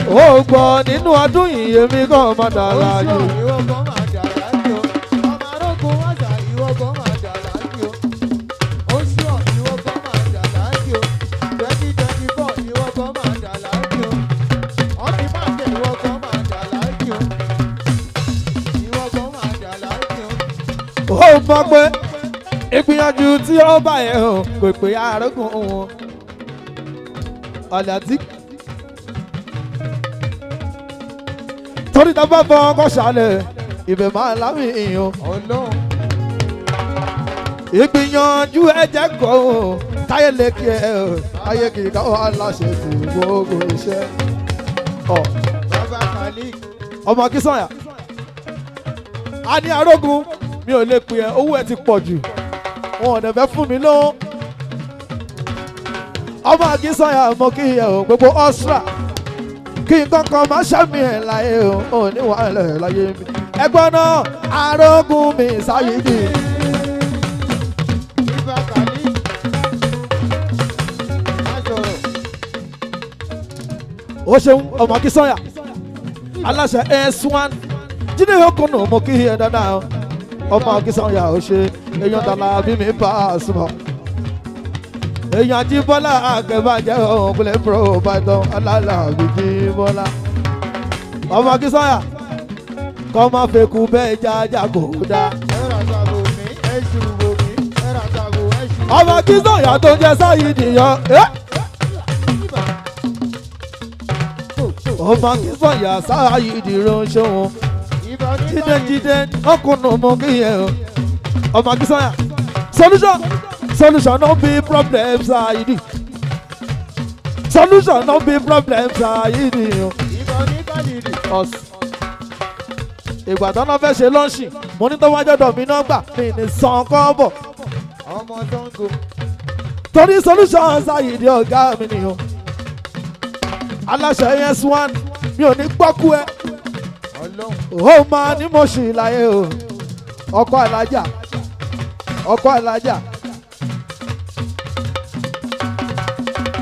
ó gbọ́ nínú ọdún yìí èmi kan máa dà láàyè. ìwọ kan máa dà láàyè o. ọmọ arógun wáṣà ìwọ kan máa dà láàyè o. oṣù ìwọ kan máa dà láàyè o. 2024 ìwọ kan máa dà láàyè o. ọtí máa tẹ ìwọ kan máa dà láàyè o. ìwọ kan máa dà láàyè o. ó mọ̀ pé ìgbìyànjú tí ó bá yẹ hàn kò pé arógun wọn ọ̀là tí. torí tá a bá fọ ọkọ̀ ṣàlẹ̀ ibẹ̀ máa láwìn ìyàn. Ọlọ́run ìgbìyànjú ẹ̀jẹ̀ kọ́ ọ́ táyé lè kí ẹ ọ́ táyé kì í káwọ́ aláṣẹ tó gbogbo iṣẹ́. bàbá Khalid ọmọ Akínsànyà a ní arógun mi ò lè pè ẹ́ owó ẹ ti pọ̀ jù wọn ò dẹ̀ fẹ́ fún mi lówó. ọmọ Akínsànyà mọ kí ẹ ò gbogbo Austria kí n kankan má ṣàmì ẹ̀ láyé o ò ní wàhálà ẹ̀ láyé mi. ẹgbọ́n náà arógun mi sáyidi. bàbá Khalid má sọ̀rọ̀. ó ṣeun ọmọ Akínsànyà aláṣẹ S1 jíde okùnù mo kí ẹ dáadáa ọmọ Akínsànyà ó ṣe èèyàn dàlà bí mi bá a súnmọ́ èèyàn Jíbọ́lá akẹ́bàjẹ́ òǹkulẹ̀ provider alálàbí Jíbọ́lá ọmọ Akínsànyà kọ́ máa fẹ́ kú bẹ́ẹ̀ jájá kò dá. ẹ̀rọ àtàbò mi ẹ̀ṣù wò mí ẹ̀rọ àtàbò ẹ̀ṣù. ọmọ Akínsànyà tó ń jẹ Sáyídì yọ. ọmọ Akínsànyà Sáyídì ránṣẹ́ wọn. jíde ọkùnrin mọ kí yẹn o ọmọ Akínsànyà solution no be problem Sáyídì solution no be problem Sáyídì o. ìgbà tó náà fẹ́ ṣe lọ́ọ̀ṣì mo ní tó wájú ọ̀dọ̀ mi náà gbà mí ní san kọ́bọ̀ ọmọ Sango torí solution Sáyídì ọ̀gá mi nìyẹn aláṣẹ S1 mi ò ní gbọ́kú ẹ ó máa ní mo ṣì láyé o ọkọ alájà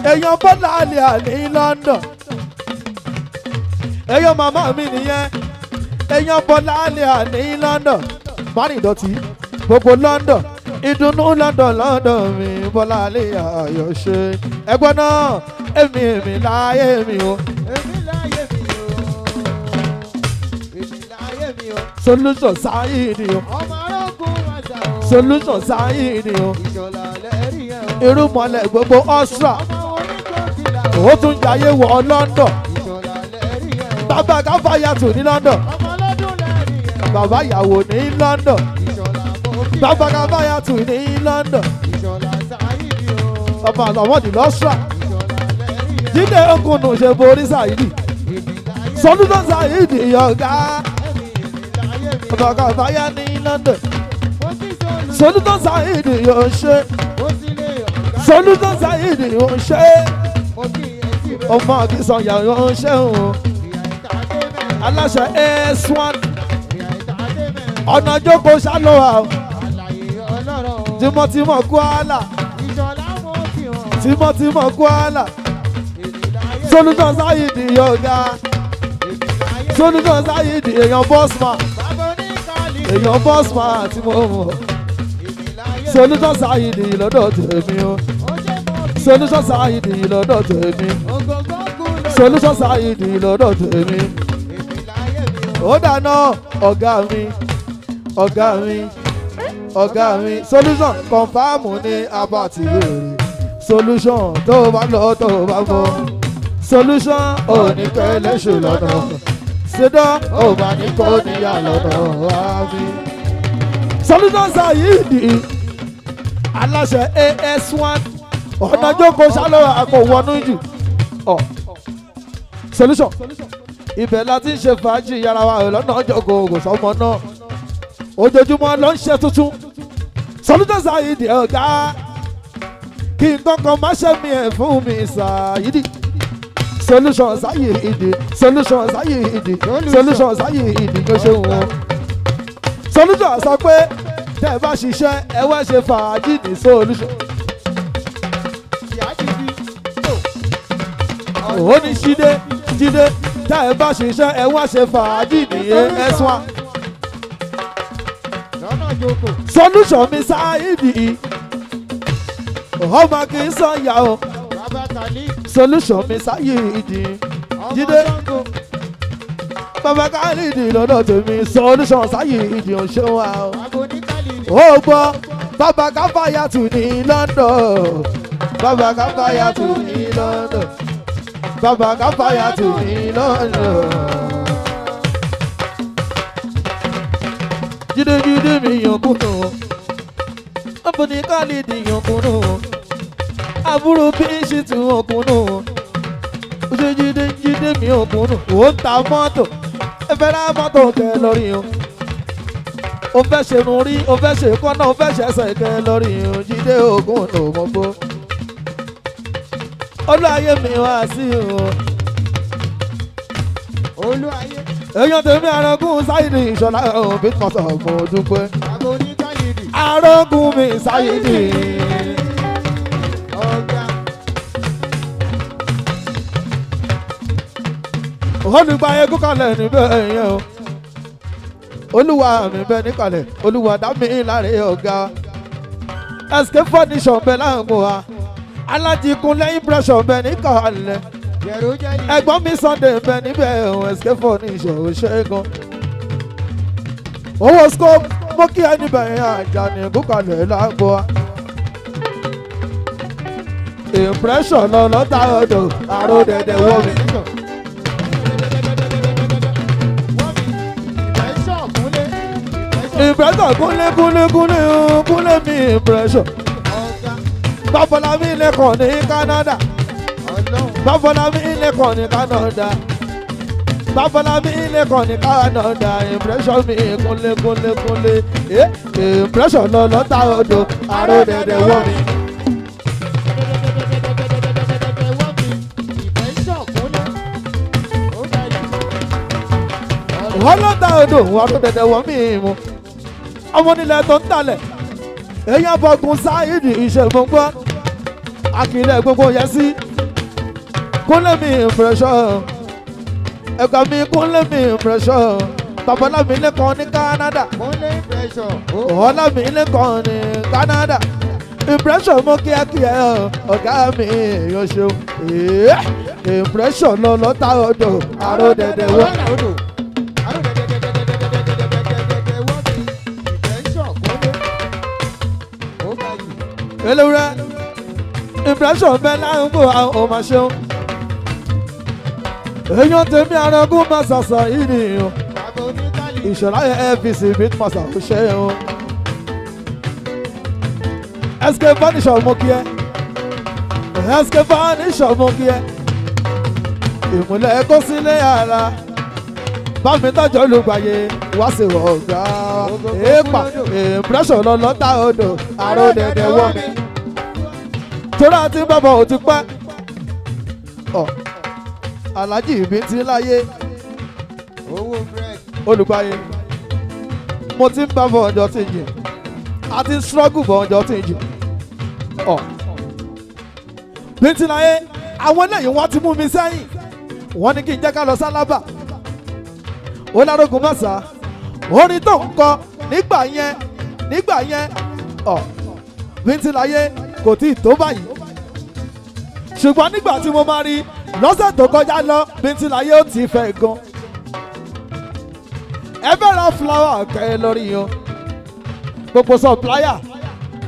èèyàn bọ́lá àlìyà ní London èèyàn màmá mi nìyẹn èèyàn bọ́lá àlìyà ní London márùn ìdọ̀tí gbogbo London ìdùnnú London mi bọ́lá àlìyà yóò ṣe ẹgbọ́n náà èmi láyé mi o. èmi láyé mi o èmi láyé mi o. solution Sáyídì o. ọmọ arógun wáṣà o. solution Sáyídì o. ìṣọ̀lá lẹ́rìí ẹ̀ o. irúmọlẹ̀ gbogbo Austria ọmọ onígbòkìlà o. ó tún jayé wọ London ìṣọ̀lá lẹ́rìí ẹ̀ o. bàbá káfáyàtò ní London ọmọ ọlọ́dún lẹ́rìí ẹ̀ o. bàbá ìyàwó ní London ìṣọ̀lá bòkìlà. bàbá káfáyàtò ní London ìṣọ̀lá Sáyídì o. bàbá àtàwọ̀dì lọ́sùrà ìṣọ̀lá lẹ́rìí ẹ̀ o. jíde okùnù ṣe borí Sáyídì èmi láyé solution Sáyídì ọ̀gá èmi láyé mi o. bàbá káfáyà ní London mo ti sọ̀lù. solution Sáyídì yóò ṣe mo ti lé ọ̀gá. solution Sáyídì yóò ṣe mo kí ẹ sí rẹ̀. ọmọ Akínsànyà yóò ṣe òun ìyá ìta dé mẹ́rin. aláṣẹ S1 ìyá ìta dé mẹ́rin. ọ̀nà jókòó ṣálọ́wà àlàyé ọlọ́rọ̀ o. tímọ́tímọ́ Kwara ìṣọ̀lá mo ti hàn. tímọ́tímọ́ Kwara èmi láyé. solution Sáyídì ọ̀gá èmi láyé. solution Sáyídì èèyàn bossman bàbá oníkàlì. èèyàn bossman tí mo mọ̀ èmi láyé. solution Sáyídì lọ́dọ̀ tèmi o ó jẹ́ mọ́ bí. solution Sáyídì lọ́dọ̀ tèmi ògógó kú lọ. solution Sáyídì lọ́dọ̀ tèmi èmi láyé mi o. ó dáná ọ̀gá mi solution confam ní abati rere solution tó bá lọ tó bá bọ̀ solution ò ní pẹ́ lẹ́sùn lọ́dọ̀ ṣẹdán ò bá ní kó níyà lọ́dọ̀ wá mi. solution Sáyídì aláṣẹ AS1 ọ̀nà jókòó ṣálọ́ àpò wọnú jù solution ibẹ̀ la ti ń ṣe fàájì yàrá wa lọ́nà jókòó kò sọ́mọ náà ojoojúmọ́ ló ń ṣe tuntun solution Sáyídì ọ̀gá kí n kankan má ṣe mi ẹ̀ fún mi Sáyídì solution Sáyídì solution Sáyídì solution Sáyídì ló ṣe wọn solution sọ pé tẹ́ ẹ bá ṣiṣẹ́ ẹ wá ṣe fàájì ní solution ìyá ti di. ó ní jíde tá ẹ bá ṣiṣẹ́ ẹ wá ṣe fàájì nìyẹn ẹ̀sùn à. lọ́nà joko. solution mi Saidi ọmọ kì í sọ ìyá o. bàbá kàlí. solution mi Saidi ọmọ Jídé sango. bàbá Khalidi lọ́dọ̀ tèmi solution Saidi ò ṣe wá o. bàbá oníkàlí. ó gbọ́ bàbá Káfáyàtù ní London bàbá Káfáyàtù ní London bàbá Káfáyàtù ní London. Jídé Jídé mi yàn kúnnù ọ̀pọ̀ ní Khalidi yàn kúnnù àbúrò bí ṣì tún ọkùnnù ṣe Jídé Jídé mi ọkùnnù ó ń ta mọ́tò ẹ fẹ́ ra mọ́tò kẹ lórí o. ó fẹ́ ṣe irun rí ó fẹ́ ṣe kọ́nà ó fẹ́ ṣe ẹsẹ̀ kẹ lórí o. Jídé ogun ló mọ̀ gbó olúwayé mi wá sí o. olúwayé. èèyàn tèmi Arógún Saidi Ìṣọ̀lá òbí kan sọ̀ mo dúpẹ́. bàbá oníkàlí. Arógún mi Saidi. ọ̀gá. olùgbàyè kúkàlẹ̀ níbẹ̀ yẹn o. olúwa mi bẹ níkàlẹ̀ olúwa dá mi láre ọ̀gá. Escape Furniture bẹ láǹkó wa alájíkunlẹ̀ impression bẹ níkàlẹ̀. yẹ̀rù jẹ́lì. ẹ̀gbọ́n mi Sunday bẹ níbẹ̀ o. Escape Furniture ò ṣẹ́gun. owó scope mo kí ẹni bẹ̀rẹ̀ Àjàní kúkàlẹ̀ láǹkó wa. impression lọ lọ́tà ọ̀dọ̀ àrò dẹ̀dẹ̀ wọ́ mi. impression kúnlé mi impression. Báfọlámi lẹ́kọ̀ọ́ ní Canada. Báfọlámi lẹ́kọ̀ọ́ ní Canada. Báfọlámi lẹ́kọ̀ọ́ ní Canada. Impression mi kúnlé. Impression lọ lọ́tà odò àrò dẹ̀dẹ̀ wọ́ mi. wọ́n lọ́tà odò àrò dẹ̀dẹ̀ wọ́ mi mu. ọmọ nílẹ̀ tó ń talẹ̀ èèyàn bọ̀gùn Saidi ìṣègbọ̀ngbọ́n akílẹ̀ gbogbo yẹn sí kúnlẹ̀ mi impression ẹ̀ka mi kúnlẹ̀ mi impression babalámi lẹ́kọ̀ọ́ ní Canada ọ̀họ́lámi lẹ́kọ̀ọ́ ní Canada impression mú kíákíá ọ̀gá mi yóò ṣeun impression lọ lọ́tà odò àrò dẹ̀dẹ̀ wọ́. Elewure impression bẹ láńgbò àwọn ọmọ ṣeun èèyàn tèmi Arógún máa ṣàṣà yìí nìyẹn Ìṣọ̀lá FBC beat master kò ṣe é o. Escape Furniture mú kí ẹ Escape Furniture mú kí ẹ ìmùlẹ̀ kó sílé ara bámi tọ́jú olùgbàyè wá sí ọ̀gá èèpà impression lọ lọ́tà odò àrò dẹ̀dẹ̀ wọ́ mi. torí àti bàbá ò ti pẹ́ Alhaji ibi ti láyé olùgbàyè mo ti ń bá bọ̀ ọjọ́ tí jì àti struggle bọ̀ ọjọ́ tí jì bí ti láyé àwọn eléyìí wọ́n ti mú mi sẹ́yìn wọ́n ní kí n jẹ́ ká lọ sálábà ó lárógun mọ́sá orin tó ń kọ nígbà yẹn Bíntìláyé kò tí ì tó báyìí ṣùgbọ́n nígbà tí mo máa rí lọ́sẹ̀ tó kọjá lọ Bíntìláyé ó ti fẹ́ gan. ẹ fẹ́ ra flower kẹ́ lórí yan gbogbo supplier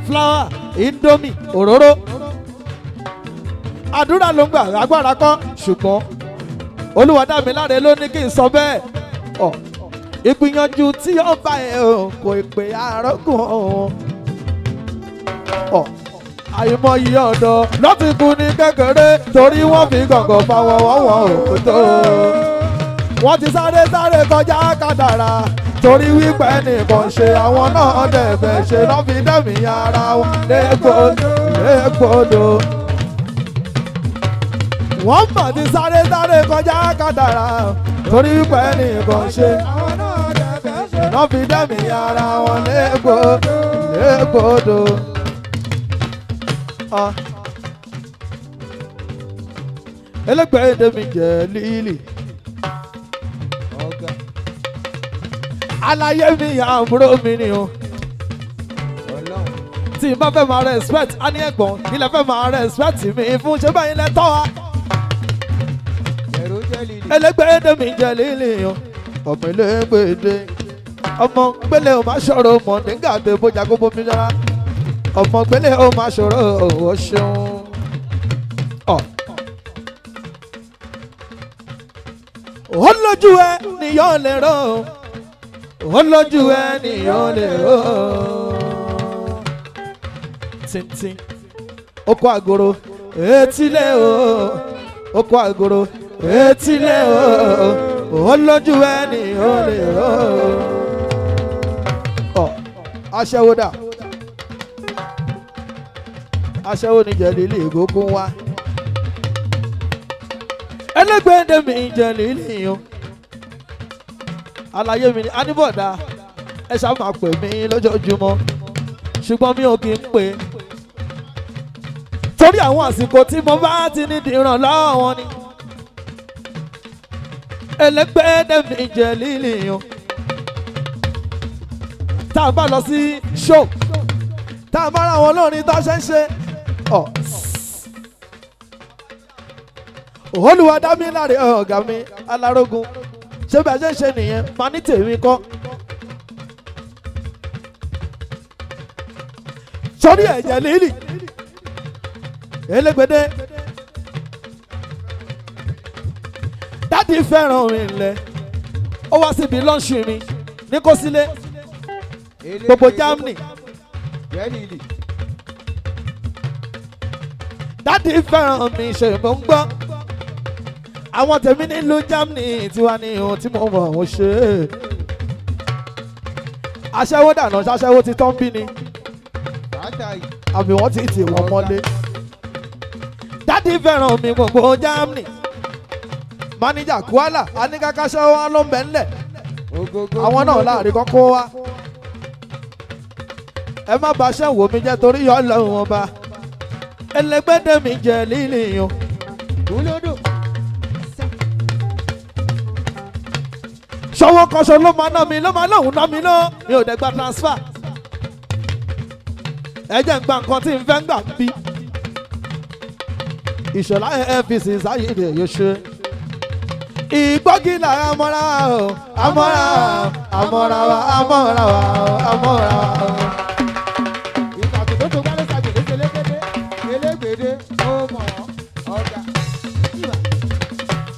flower indomie òróró àdúrà ló ń gbà agbára kọ́ ṣùgbọ́n Olúwadámiláre ló ní kí n sọ bẹ́ẹ̀. ìgbìyànjú tí ó bá ẹ kò pè Arógún àìmọye ọ̀dọ́ láti kú ní kékeré torí wọ́n fi gàngàn fa wọn òkútó. wọ́n ti sáré kọjá kádàrá torí wípé nìkan ṣe àwọn náà dẹ̀fẹ̀ ṣe lọ́ fi dẹ̀mí ara wọn légbodò. wọ́n mọ̀ ti sáré kọjá kádàrá torí wípé nìkan ṣe lọ́ fi dẹ̀mí ara wọn légbodò. Ẹlẹ́gbẹ̀ẹ́ mi jẹ́ lílì Àlàyé mi àbúrò mi ni o. Ọlọ́run. Tí n bá fẹ́ máa respect á ní ẹ̀gbọ́n ilẹ̀ fẹ́ máa respect mi fún ṣé báyìí lẹ tọ́ wa. Ẹ̀rọ jẹ́ líle. Elégbèdè mi jẹ líle o. Ọmọ elégbèdè. Ọmọ gbélé o máa ṣọ̀rọ̀ mọ̀ nígbà tó bójá kó bómi dára. Ọmọ gbélé o máa ṣọ̀rọ̀ o ṣeun. Ó lójú ẹ nìyọ́ lè rọ. Ó lójú ẹ nìyọ́ lè rọ. Tíntín. Oko àgòrò etílé o. Oko àgòrò etílé o. Ó lójú ẹ nìyọ́ lè rọ. Aṣẹ́wó dà. Aṣẹ́wó ni jẹ̀lílì ìgókún wá. Elégbèdè mi jẹ̀lílì o. Àlàyé mi ni Aníbọ̀dá ẹ ṣáà máa pè mí lójoojúmọ́ ṣùgbọ́n mi ò kì í pè é torí àwọn àsìkò tí mo bá ti ní ìrànlọ́wọ́ wọn ni. Elégbèdè mi jẹ̀lílì o. Tá a bá lọ sí show tá a bá ra àwọn olórin tó ṣe ń ṣe Olúwa dá mi láre ọ̀gá mi Alárógun ṣé bí a ṣe ń ṣe nìyẹn máa ní tèmi kọ́. Sórí ẹ̀jẹ̀ lílì Elégbèdè dádì fẹ́ràn mi lẹ̀ ó wá síbi lọ́ọ̀ṣù mi ní Kòsílé gbogbo Germany. Jẹ́ líle. Dádì fẹ́ràn mi ṣe mò ń gbọ́ àwọn tèmi nílùú Germany tiwa ní ohun tí mo mọ̀ ọ́ ṣe. Aṣẹ́wó dànù ṣaṣẹ́wó ti tán bí ni Bàtà yìí. àbí wọ́n ti tì wọ́n mọ́lé. Dádì fẹ́ràn mi gbogbo Germany. Máníjà Kuala aníkàkàṣẹ́ wa ló ń bẹ̀ ńlẹ̀ Ògógó. àwọn náà láàrin kọ́kọ́ wá. Ẹ má bá aṣẹ́ wò mí jẹ́ torí yọ lọ́hùn ọba. Elégbèdè mi jẹ lílì o. Kúlódò. Ṣọwọ́ kanṣọ ló máa ná mi ló máa lóhùn ná mi lọ mi ò dẹ̀ gba transfer. Ẹ jẹ́ ń gba nǹkan tí n fẹ́ gbà ń bí. Ìṣọ̀lá FBC sáyédè yóò ṣe. Ìgbọ́gìlà amọ́ra o amọ́ra o amọ́ra wa amọ́ra wa amọ́ra wa. Ìtàkùn tó gbálẹ̀ sàgbèdè ṣẹlẹ́gbẹ̀dẹ̀. Elégbèdè ó mọ̀ ọ̀gá.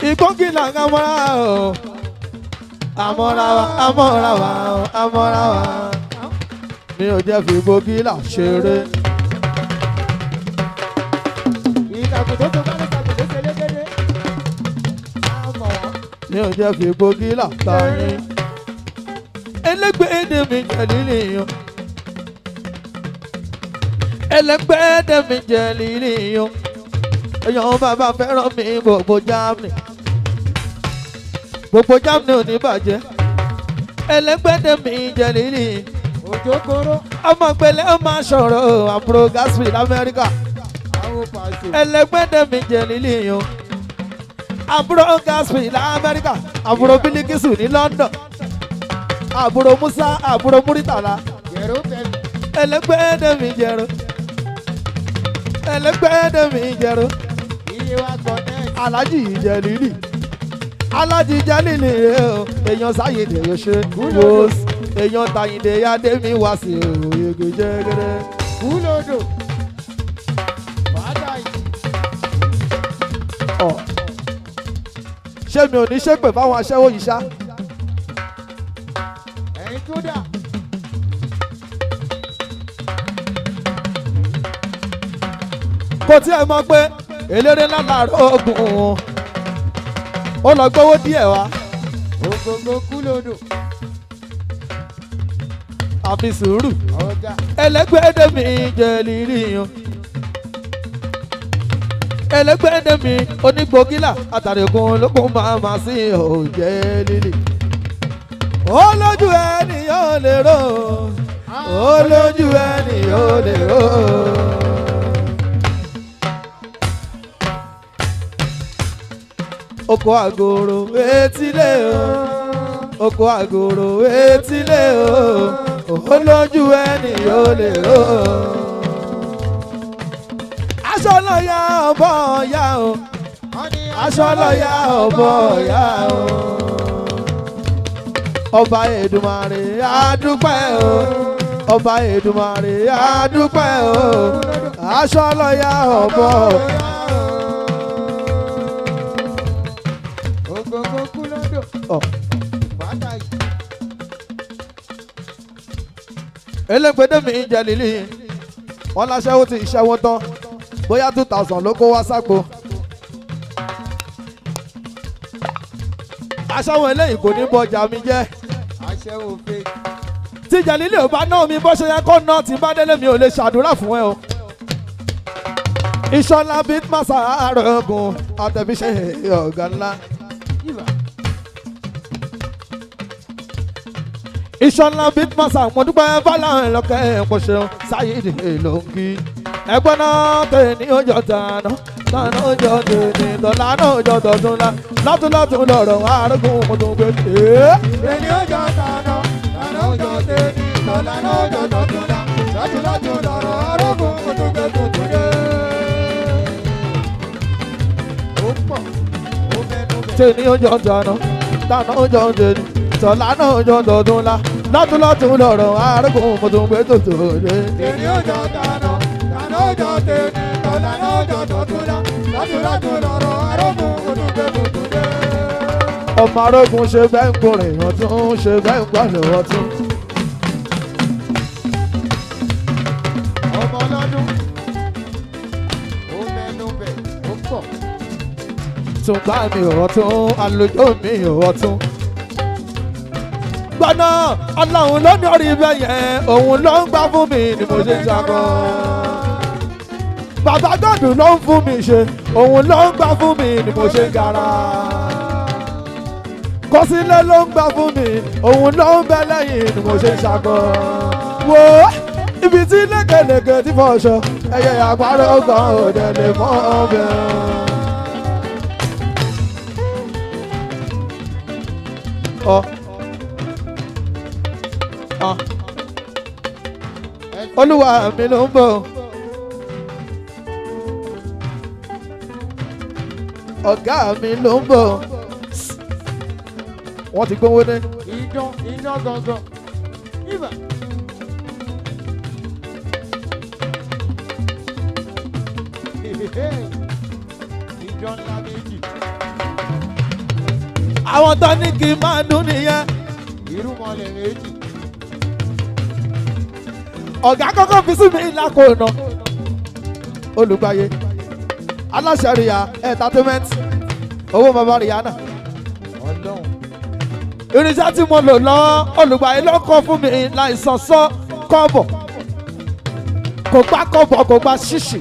Ìgbọ́gìlà amọ́ra o amọ́ra wa amọ́ra wa amọ́ra wa. Mi ò jẹ́ fi gbọ́gìlà ṣeré. Ìtàkùn tó gbálẹ̀ sàgbèdè ṣẹlẹ́gbẹ̀dẹ̀. Àmọ̀. Mi ò jẹ́ fi gbọ́gìlà tayín. Elégbèdè mi jẹ lílì o. Elégbèdè mi jẹ lílì o. Èèyàn bàbá fẹ́ràn mi gbogbo Germany. Gbogbo Germany ò ní bàjẹ́. Elégbèdè mi jẹ lílì. Òjò kóró. Ọmọ gbélé ó máa ṣọ̀rọ̀ àbúrò Gaspi l'Amẹ́ríkà. Àwọn pàṣẹ. Elégbèdè mi jẹ lílì o. Àbúrò Gaspi l'Amẹ́ríkà. Àbúrò Bilikisu ní London. Àbúrò Musa àbúrò Muritala. Yẹ̀rọ bẹ̀rẹ̀. Elégbèdè mi jẹ̀rọ. Elégbèdè mi jẹ̀rọ. Iye wa connect. Alájì Jẹ̀lílì. Alájì Jẹ̀lílì o. Èèyàn sáyédè yóò ṣe. Wos. Èèyàn Tàyìndé Adémi wá sí òyìnbó jẹ́gẹ́dẹ́. Kúlódò. Bàtà yìí. Ṣé mi ò ní ṣépè fáwọn aṣẹ́wó yìí ṣá? Ẹ̀yin tó dà. Kò tí ẹ mọ̀ pé eléré ńlá làárọ̀ ogun ó lọ gbówó díẹ̀ wá. Ògógó kúlódò. Àfi sùúrù. Ọ̀gá. Elégbèdè mi Jẹ̀lílì o. Elégbèdè mi onígbògílà àtàrẹ̀kùn olókùn máa sí Jẹ̀lílì. Ó lójú ẹni yóò lè rò. Ó lójú ẹni yóò lè rò. Oko àgòrò etílé o. Oko àgòrò etílé. lójú ẹni yóò lè ró. Aṣọ lọ́yà ọ̀bọ̀ ọ̀yà o. Aṣọ lọ́yà ọ̀bọ̀ ọ̀yà o. Ọba Èdùmàrè àdúpẹ́ o. Ọba Èdùmàrè àdúpẹ́ o. Aṣọ lọ́yà ọ̀bọ̀ ọ̀yà. Ògògò kú lọ́dọ̀. Bàtà yìí. Elégbèdé mi jẹ lílì wọn láṣẹ́wó ti ṣẹ́wó tán bóyá 2000 ló kó wá sápò. Aṣẹ́wó eléyìí kò ní bọjà mi jẹ́. Aṣẹ́wó fake. Tí Jẹ̀lílì ò bá ná mi bó ṣe yẹ kó ná tí bá délé mi ò lè ṣàdúrà fún ẹ o. Ìṣọ̀lá Bitmasa àrògùn àtẹ̀bíṣe ọ̀gá ńlá. Ìṣọ̀lá Bitmasa mo dúpẹ́ fáláhùn ẹ̀lọ́kẹ́ ẹ̀kọ́ ṣeun Sáyídì ló ń kí. Ẹgbọ́n náà tẹ̀ ní ọjọ́ tàná tàná ọjọ́ tèmi tọ́lá náà ọjọ́ tọ̀tún la látúntún lọ́rọ̀ àrògùn mo tún gbé tè é. Tẹ̀ní ọjọ́ tàná tàná ọjọ́ tèmi tọ́lá náà ọjọ́ tọ̀tún la látúntún lọ́rọ̀ àrògùn mo tún gbé tuntun dé. Ó pọ̀ ó mẹ́nu bẹ̀. Tẹ̀ ní ọjọ́ tàná tàná ọjọ́ tèmi tọ́lá náà ọjọ́ tọ̀tún la látúntún lọ́rọ̀ àrògùn mo tún gbé tuntun dé. Tẹ̀ní ọjọ́ tàná tàná ọjọ́ tèmi tọ́lá náà ọjọ́ tọ̀tún la látúntún lọ́rọ̀ àrògùn mo tún gbé tuntun dé. Ọmọ arógun ṣe bẹ́ẹ̀ ń kórè ọ̀tún ṣe bẹ́ẹ̀ ń gbọ́dọ̀ ọ̀tún. Ọmọ ọlọ́dún ó mẹ́nu bẹ̀ ó pọ̀. Tún bá mi ọ̀tún àlùjọ mi ọ̀tún. Gbọ́nà Ọlọ́run ló ní orí ibẹ̀ yẹn òun ló ń gbá fún mi ni mo ṣe ń ṣakọ. Bàbá gọ́dù ló ń fún mi ṣe òun ló ń gbá fún mi ni mo ṣe ń gara. Kọsílẹ̀ ló ń gbà fún mi òun ló ń bẹ lẹ́yìn ni mo ṣe ń ṣakọ. Wo ibi tí lékeleke ti fọṣọ ẹyẹ àgbàdo gan òde lè mọ ọbẹ̀. Olúwa mi ló ń bọ̀. Ọ̀gá mi ló ń bọ̀. Wọ́n ti gbówó dé. Iná gangan. Ibà. Ìjọ ńlá méjì. Àwọn tó ní kí n máa dún nìyẹn. Irúmọlẹ̀ méjì. Ọ̀gá kọ́kọ́ fi sí mi lákòóná. Olùgbàyè aláṣẹ Ríyà entertainment owó bàbá Rihanna. Ọlọ́run. Irinṣẹ́ tí mo lò lọ Olùgbàyè ló kọ́ fún mi láìsàn sọ kọ́bọ̀. Kò gbá kọ́bọ̀ kò gbá ṣíṣì.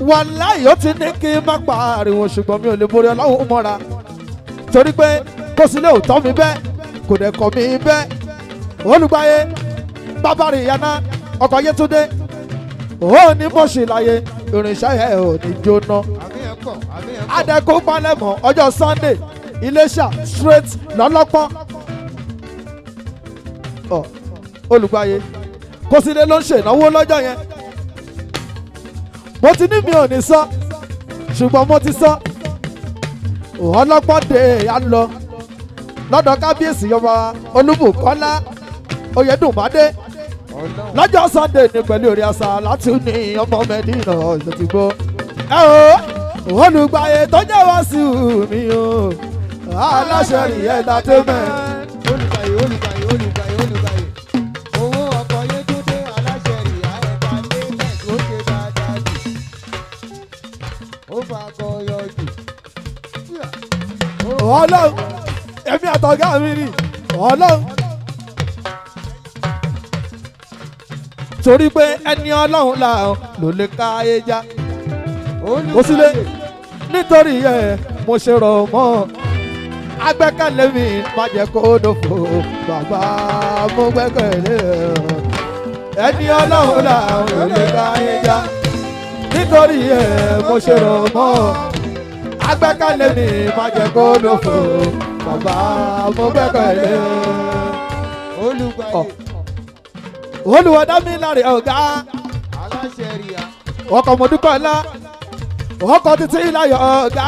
Wàláhì ó ti ní kí n má pariwo ṣùgbọ́n mi ò lè borí Ọlọ́run mọ́ra. Torí pé kò sílé ò tọ́ mi bẹ́ẹ̀ kò dẹ̀ kọ́ mi bẹ́ẹ̀. Olùgbàyè bàbá Rihanna ọkọ̀ Yétúndé ó ní bó ṣe láyé irinṣẹ́ ẹ̀ ò ní jóná. Àmì ẹ̀ pọ̀, àmì ẹ̀ pọ̀. Adẹ́kó palẹ̀mọ́ ọjọ́ Sunday Iléṣà straight lọ́lọ́pọ́n. Olùgbàyè kò sílé ló ń ṣènáwó lọ́jọ́ yẹn. Mo ti ní mi ò ní sọ ṣùgbọ́n mo ti sọ. Ọlọ́pọ́n dé ya lọ lọ́dọ̀ kábíyèsí ọba Olúbùkọ́lá Oyèdùnmádé lọ́jọ́ Sunday ní pẹ̀lú orí àṣà láti ní ọmọ Mẹ́dínà ìṣòtìgbọ́. Olùgbàyè tó jẹ́ wá sí mi o aláṣẹ Ríyà entertainment. Olùgbàyè. Owó ọkọ̀ Yétúndé aláṣẹ Ríyà entertainment ó ṣe dáadáa jù. Ó fa akọ yọ jù. Ọlọ́run èmi àtọ̀gá mi ni Ọlọ́run. Torí pé ẹni Ọlọ́run là ló lè ká ayé já. Ó sílé nítorí ẹ̀ mo ṣe rọ̀ mọ́. Agbẹ́kẹ̀lé mi má jẹ́ kó dòfo bàbá mo gbẹ́kẹ̀lé ẹni Ọlọ́run là ló lè ká ayé já. Nítorí ẹ̀ mo ṣe rọ̀ mọ́. Agbẹ́kẹ̀lé mi má jẹ́ kó dòfo bàbá mo gbẹ́kẹ̀lé. Olùgbàyè Olúwadámiláre ọ̀gá aláṣẹ ríà. ọkọ̀ mọ̀dúkọ̀lá ọkọ̀ títí láyọ̀ ọ̀gá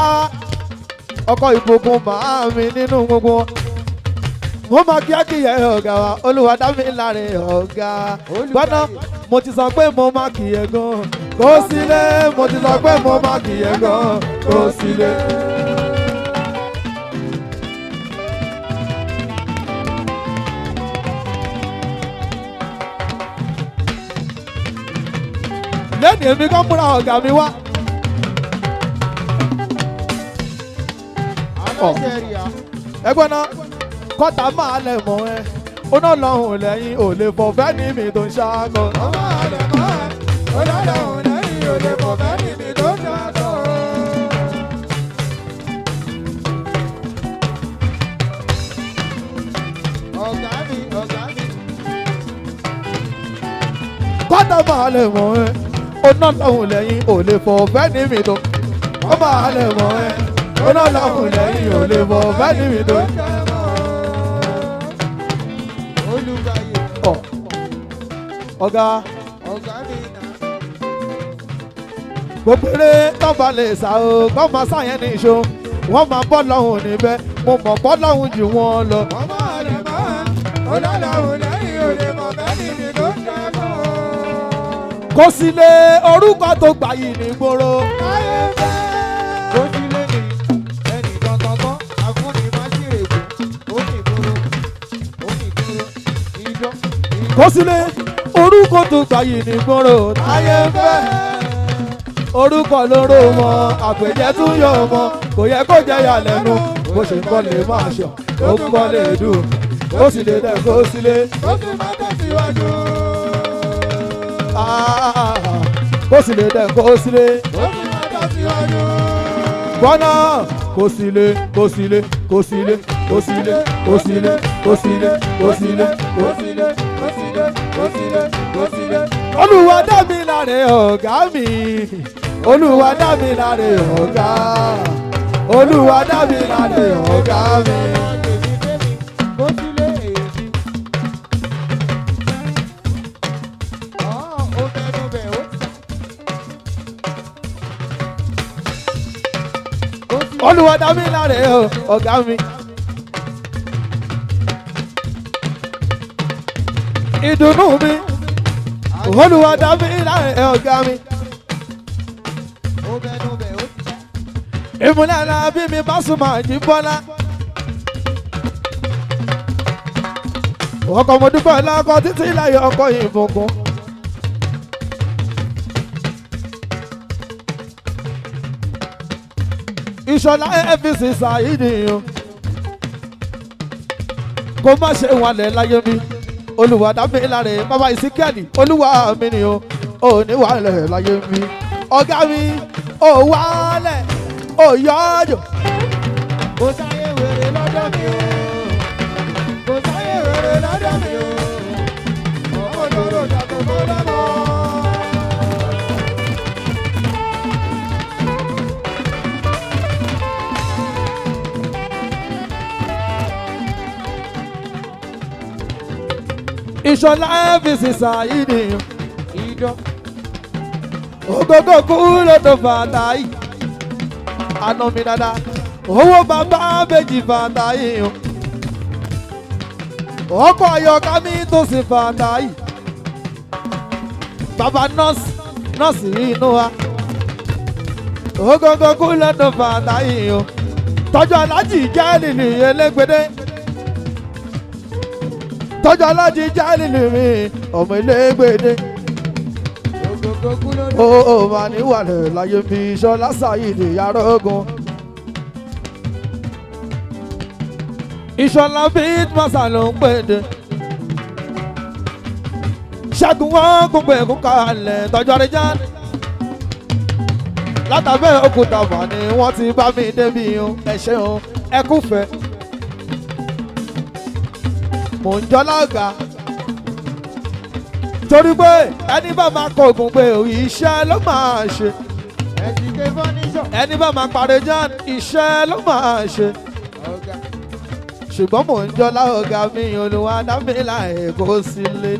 ọkọ̀ ìbùkún màámi nínú gbogbo mo máa kíákíyẹ ọ̀gá wa Olúwadámiláre ọ̀gá gbọ́dọ̀ mo ti sọ pé mo máa kíyẹ gan kó sílé mo ti sọ pé mo máa kíyẹ gan kó sílé. lẹ́nu èmi kan múra ọ̀gá mi wá. aláṣẹ ríà. ẹgbọ́n náà kọ́tà máa lẹ̀ mọ́ ẹ ó náà lọ́hùn lẹ́yìn ò lè fọ fẹ́ ní mi tó ń ṣáàgọ́. ọmọ àlẹ mọ́ ẹ ọlọ́lọ́hùn lẹ́yìn òde kò fẹ́ níbi tó ṣàtọ̀. ọ̀gá mi ọ̀gá mi. kọ́tà máa lẹ̀ mọ́ ẹ ó náà lọ́hùn lẹ́yìn ò lè fọ fẹ́ ní mi tó. ó máa lẹ̀ mọ́ ẹ ó náà lọ́hùn lẹ́yìn ò lè fọ fẹ́ ní mi tó. olùgbàyè ọ̀gá ọ̀gá mi nà. gbogbo eré tọ́ba lè sá o kọ́ máa sáyẹn ní ìṣó wọ́n máa bọ́ lọ́hùn níbẹ̀ mo mọ̀ bọ́ lọ́hùn jù wọ́n lọ. ọmọ àlẹ mọ́ ẹ ọlọ́lọ́hùn lẹ́yìn òde kò fẹ́ níbi tó ṣàtọ̀. kó sílé orúkọ tó gbà yìí ní gbòòrò. ayé fẹ́. ó ti lé mi ẹnì kankan kan àfúnni má ṣèrègùn ó ní ìgboro ìjọ. kó sílé orúkọ tó gbà yìí ní gbòòrò. táyé ń fẹ́ orúkọ lóró mọ àpèjẹ tún yọ ọmọ kò yẹ kó jẹ yà lẹ́nu bó ṣe ń kọ́ lè máa ṣọ ó ń kọ́ lè dùn ó sì lè dẹ̀ kó sílé. ó tún má tẹ̀síwájú. kó sì lè dẹ̀ kó sílé. ó tún má tẹ̀síwájú. gbọ́nà kó sílé kó sílé kó sílé kó sílé kó sílé kó sílé kó sílé. ó sílé ó sílé ó sílé ó sílé. Olúwadámiláre ọ̀gá mi Olúwadámiláre ọ̀gá Olúwadámiláre ọ̀gá mi. ó sílé èyí. ó mẹ́nu bẹ̀ ó. Olúwadámiláre ọ̀gá mi. ìdùnnú mi Olúwadámiláre ọ̀gá mi. ó mẹ́nu bẹ̀ ó. ìmúlẹ̀ alábí mi Pasuma Jíbọ́lá. ọkọ̀ mọ̀dúpọ̀ lákọ̀ títí láyọ̀ ọkọ̀ ìbùkún. Ìṣọ̀lá FBC Saidi o kó má ṣe wàlẹ̀ láyé mi Olúwadámiláre bàbá ìsíkẹ́lì olúwa mi ni o ò ní wàlẹ̀ láyé mi ọ̀gá mi ò wàlẹ̀ ò yọ̀ọ́jọ̀. kò sáyé wèrè lọ́dọ̀ mi o. kò sáyé wèrè lọ́dọ̀ mi o. ọmọ lóró jàpọ̀ mọ́ lọ́mọ. Ìṣọ̀lá FBC Saidi ìjọ. ògógó kú lódò fàtà yìí àná mi dada owó bàbá méjì fàtà yìí ọkọ̀ ayọ̀ká mi tó sì fàtà yìí bàbá nọ́ọ̀sì inú wa ògógó kú lódò fàtà yìí tọ́jú alájì jẹ́ nínú elégbèdé tọ́jú alájì jẹ́ nínú mi ọmọ elégbèdé. ògògó kú lórí. ó máa ní wàlẹ̀ láyé bí Ìṣọ̀lá Saidi yàrá ogun. Ìṣọ̀lá Beatmaster ló ń pèdè. Ṣẹ́gun wọn kún pé kún kalẹ̀ tọ́jú àrẹ́jà. Látàbẹ́ òkúta mà ni wọ́n ti bá mi débi ẹ ṣeun ẹ kúfẹ́. Mò ń jọ lága. Torí pé ẹni bá máa kọ ògùn pé iṣẹ́ ló máa ṣe. ẹ̀jìké fọ́níṣọ̀. Ẹni bá máa parẹ́ ján iṣẹ́ ló máa ṣe. ọ̀gá. Ṣùgbọ́n mò ń jọlá ọ̀gá mi Olúwadámiláre kó sílé.